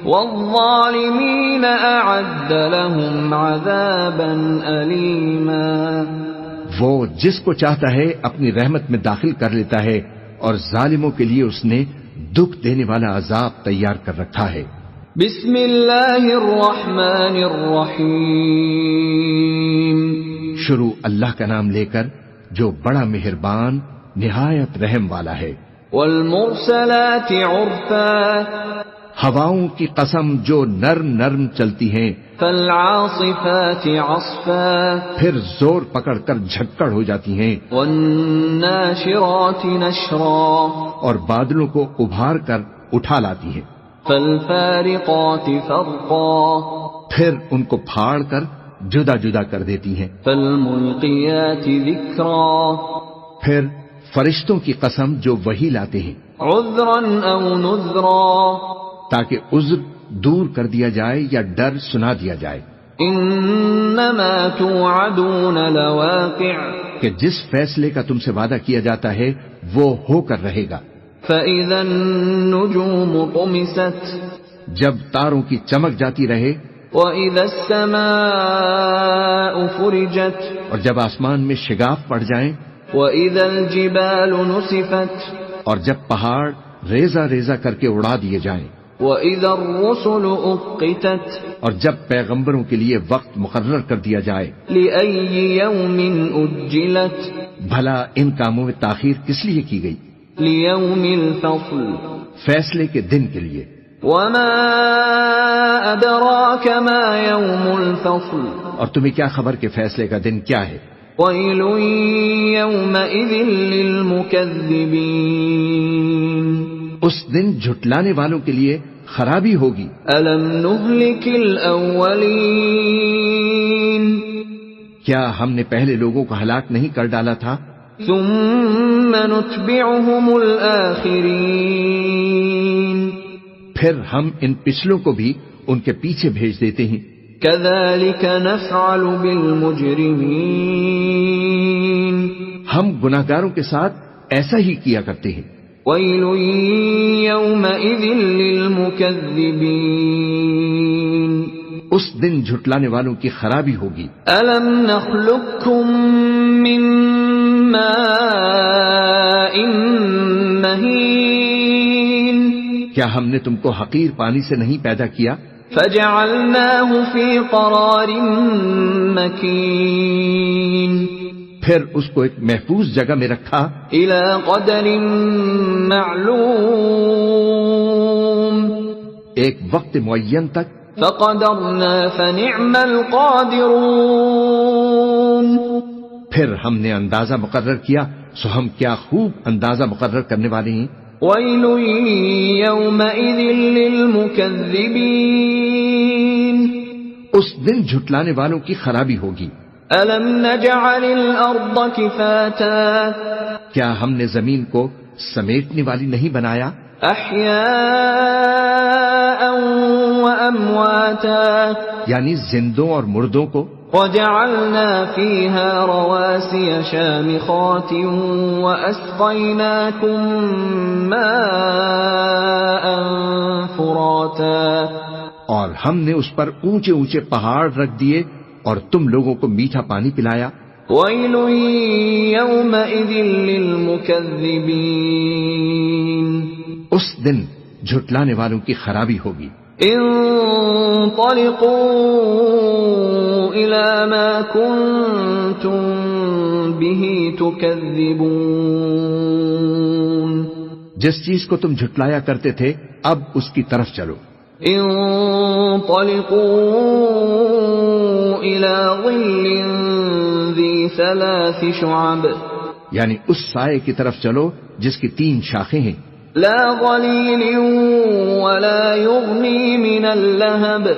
Speaker 1: وَالظَّالِمِينَ أَعَدَّ لَهُمْ عَذَابًا أَلِيمًا.
Speaker 2: وہ جس کو چاہتا ہے اپنی رحمت میں داخل کر لیتا ہے، اور ظالموں کے لیے اس نے دکھ دینے والا عذاب تیار کر رکھا ہے.
Speaker 1: بسم اللہ الرحمن الرحیم.
Speaker 2: شروع اللہ کا نام لے کر جو بڑا مہربان نہایت رحم والا ہے.
Speaker 1: والمرسلات عرفا.
Speaker 2: ہواؤں کی قسم جو نرم نرم چلتی ہیں.
Speaker 1: فالعاصفات عصفا.
Speaker 2: پھر زور پکڑ کر جھکڑ ہو جاتی ہیں.
Speaker 1: والناشرات نشرا.
Speaker 2: اور بادلوں کو ابھار کر اٹھا لاتی ہیں.
Speaker 1: فالفارقات فرقا.
Speaker 2: پھر ان کو پھاڑ کر جدا جدا کر دیتی ہیں.
Speaker 1: فالملقیات ذکرا.
Speaker 2: پھر فرشتوں کی قسم جو وہی لاتے ہیں.
Speaker 1: عذرا او نذرا.
Speaker 2: تاکہ عذر دور کر دیا جائے یا ڈر سنا دیا جائے.
Speaker 1: انما توعدون لواقع.
Speaker 2: کہ جس فیصلے کا تم سے وعدہ کیا جاتا ہے وہ ہو کر رہے گا.
Speaker 1: فَإِذَا النُّجُومُ طُمِسَتْ.
Speaker 2: جب تاروں کی چمک جاتی رہے.
Speaker 1: وَإِذَا السَّمَاءُ فُرِجَتْ.
Speaker 2: اور جب آسمان میں شگاف پڑ جائیں.
Speaker 1: وَإِذَا الْجِبَالُ نُسِفَتْ.
Speaker 2: اور جب پہاڑ ریزہ ریزہ کر کے اڑا دیے جائیں.
Speaker 1: وَإِذَا الرُّسُلُ أُقِّتَتْ.
Speaker 2: اور جب پیغمبروں کے لیے وقت مقرر کر دیا جائے.
Speaker 1: لِأَيِّ يَوْمٍ أُجِّلَتْ.
Speaker 2: بھلا ان کاموں میں تاخیر کس لیے کی گئی؟
Speaker 1: لِيَوْمِ الْفَصْلِ.
Speaker 2: فیصلے کے دن کے لیے.
Speaker 1: وَمَا أَدْرَاكَ مَا يَوْمُ الْفَصْلِ.
Speaker 2: اور تمہیں کیا خبر کہ فیصلے کا دن کیا ہے؟
Speaker 1: وَيْلٌ يَوْمَئِذٍ لِّلْمُكَذِّبِينَ.
Speaker 2: اس دن جھٹلانے والوں کے لیے خرابی ہوگی.
Speaker 1: أَلَمْ نُهْلِكِ الْأَوَّلِينَ.
Speaker 2: کیا ہم نے پہلے لوگوں کو ہلاک نہیں کر ڈالا تھا؟
Speaker 1: ثُمَّ نُتْبِعُهُمُ الْآخِرِينَ.
Speaker 2: پھر ہم ان پچھلوں کو بھی ان کے پیچھے بھیج دیتے ہیں.
Speaker 1: كَذَلِكَ نَفْعَلُ بِالْمُجْرِمِينَ.
Speaker 2: ہم گناہگاروں کے ساتھ ایسا ہی کیا کرتے ہیں.
Speaker 1: وَيْلٌ يَوْمَئِذٍ لِّلْمُكَذِّبِينَ.
Speaker 2: اس دن جھٹلانے والوں کی خرابی ہوگی.
Speaker 1: أَلَمْ نَخْلُقكُّم مِّن مَّاءٍ مَّهِينٍ.
Speaker 2: کیا ہم نے تم کو حقیر پانی سے نہیں پیدا کیا؟
Speaker 1: فَجَعَلْنَاهُ فِي قَرَارٍ مَّكِينٍ.
Speaker 2: پھر اس کو ایک محفوظ جگہ میں رکھا.
Speaker 1: إِلَى قَدَرٍ مَّعْلُومٍ.
Speaker 2: ایک وقت معین تک.
Speaker 1: فَقَدَرْنَا فَنِعْمَ الْقَادِرُونَ.
Speaker 2: پھر ہم نے اندازہ مقرر کیا، سو ہم کیا خوب اندازہ مقرر کرنے والے ہیں.
Speaker 1: وَيْلٌ يَوْمَئِذٍ لِّلْمُكَذِّبِينَ.
Speaker 2: اس دن جھٹلانے والوں کی خرابی ہوگی.
Speaker 1: أَلَمْ نَجْعَلِ الْأَرْضَ كِفَاتًا.
Speaker 2: کیا ہم نے زمین کو سمیٹنے والی نہیں بنایا؟
Speaker 1: أَحْيَاءً وَأَمْوَاتًا.
Speaker 2: یعنی زندوں اور مردوں کو.
Speaker 1: وَجَعَلْنَا فِيهَا رَوَاسِيَ شَامِخَاتٍ وَأَسْقَيْنَاكُم مَّاءً فُرَاتًا.
Speaker 2: اور ہم نے اس پر اونچے اونچے پہاڑ رکھ دیے اور تم لوگوں کو میٹھا پانی پلایا.
Speaker 1: وَيْلٌ يَوْمَئِذٍ لِّلْمُكَذِّبِينَ.
Speaker 2: اس دن جھٹلانے والوں کی خرابی ہوگی.
Speaker 1: انطلقوا إلى ما كنتم به تكذبون.
Speaker 2: جس چیز کو تم جھٹلایا کرتے تھے اب اس کی طرف چلو.
Speaker 1: انطلقوا إلى ظل ذي 3 شعب.
Speaker 2: یعنی اس سائے کی طرف چلو جس کی 3 شاخیں ہیں.
Speaker 1: لا ظليل ولا يغني من اللهب.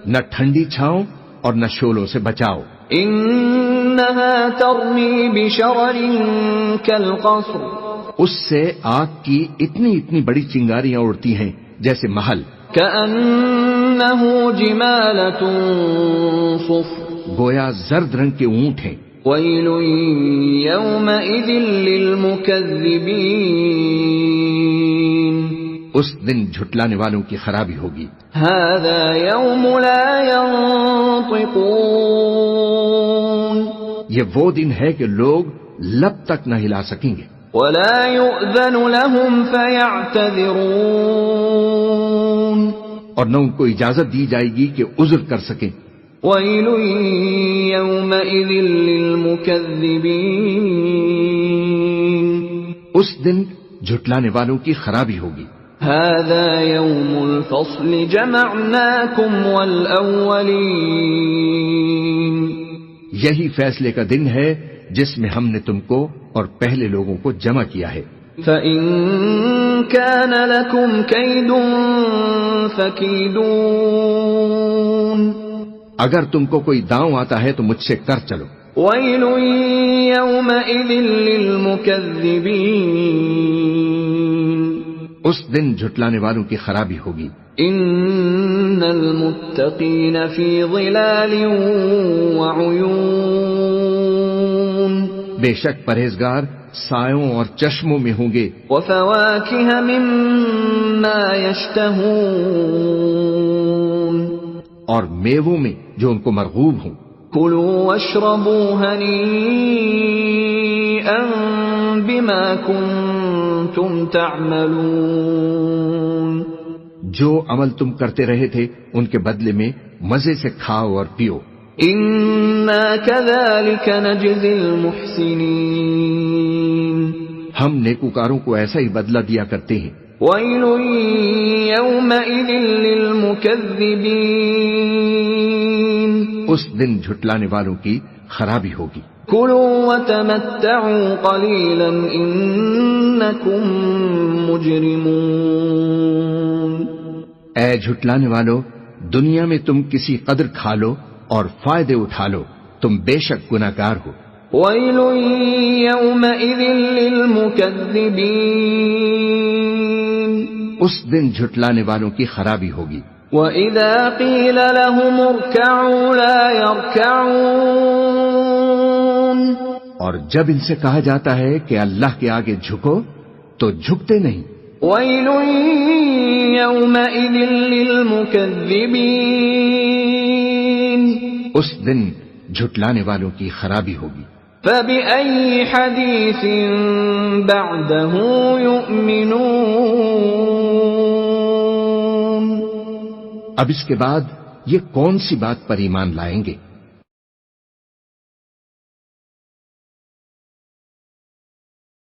Speaker 2: نہ ٹھنڈی چھاؤں اور نہ شولوں سے بچاؤ.
Speaker 1: انها ترمي بشرر كالقصر.
Speaker 2: اس سے آگ کی اتنی بڑی چنگاریاں اڑتی ہیں جیسے محل.
Speaker 1: كأنه جمالة صفر.
Speaker 2: گویا زرد رنگ کے اونٹ ہیں.
Speaker 1: ويل يومئذ للمكذبين.
Speaker 2: اس دن جھٹلانے والوں کی خرابی ہوگی.
Speaker 1: هذا يوم لا ينطقون.
Speaker 2: یہ وہ دن ہے کہ لوگ لب تک نہ ہلا سکیں گے.
Speaker 1: ولا يؤذن لهم فيعتذرون.
Speaker 2: اور نہ ان کو اجازت دی جائے گی کہ عذر کر سکیں.
Speaker 1: ويل يومئذ للمكذبين.
Speaker 2: اس دن جھٹلانے والوں کی خرابی ہوگی.
Speaker 1: هذا يوم الفصل جمعناكم والأولين.
Speaker 2: یہی فیصلے کا دن ہے جس میں ہم نے تم کو اور پہلے لوگوں کو جمع کیا ہے.
Speaker 1: فَإِن كَانَ لَكُمْ كَيْدٌ فَكِيدُونِ.
Speaker 2: اگر تم کو کوئی داؤں آتا ہے تو مجھ سے کر چلو.
Speaker 1: وَيْلٌ يَوْمَئِذٍ لِّلْمُكَذِّبِينَ.
Speaker 2: اس دن جھٹلانے والوں کی خرابی ہوگی.
Speaker 1: إِنَّ الْمُتَّقِينَ فِي ظِلَالٍ وَعُيُونٍ.
Speaker 2: بے شک پرہیزگار سایوں اور چشموں میں ہوں گے.
Speaker 1: وَفَوَاكِهَ مِمَّا يَشْتَهُونَ.
Speaker 2: اور میووں میں جو ان کو مرغوب ہوں.
Speaker 1: كُلُوا وَاشْرَبُوا هَنِيئًا بِمَا كُنتُمْ تَعْمَلُونَ.
Speaker 2: جو عمل تم کرتے رہے تھے ان کے بدلے میں مزے سے کھاؤ اور پیو.
Speaker 1: إِنَّا كَذَلِكَ نَجْزِي الْمُحْسِنِينَ.
Speaker 2: ہم نیکوکاروں کو ایسا ہی بدلہ دیا کرتے ہیں.
Speaker 1: وَيْلٌ يَوْمَئِذٍ لِّلْمُكَذِّبِينَ.
Speaker 2: اس دن جھٹلانے والوں کی خرابی ہوگی.
Speaker 1: كُلُوا وَتَمَتَّعُوا قَلِيلًا إِنَّكُمْ مُجْرِمُونَ.
Speaker 2: اے جھٹلانے والو، دنیا میں تم کسی قدر کھا لو اور فائدے اٹھا لو، تم بے شک گناہگار ہو.
Speaker 1: وَيْلٌ يَوْمَئِذٍ لِّلْمُكَذِّبِينَ.
Speaker 2: اس دن جھٹلانے والوں کی خرابی ہوگی.
Speaker 1: وَإِذَا قِيلَ لَهُمُ ارْكَعُوا لَا يَرْكَعُونَ.
Speaker 2: اور جب ان سے کہا جاتا ہے کہ اللہ کے آگے جھکو تو جھکتے نہیں.
Speaker 1: وَيْلٌ يَوْمَئِذٍ لِّلْمُكَذِّبِينَ.
Speaker 2: اس دن جھٹلانے والوں کی خرابی ہوگی.
Speaker 1: فَبِأَيِّ حَدِيثٍ بَعْدَهُ يُؤْمِنُونَ.
Speaker 2: اب اس کے بعد یہ کون سی بات پر ایمان لائیں گے؟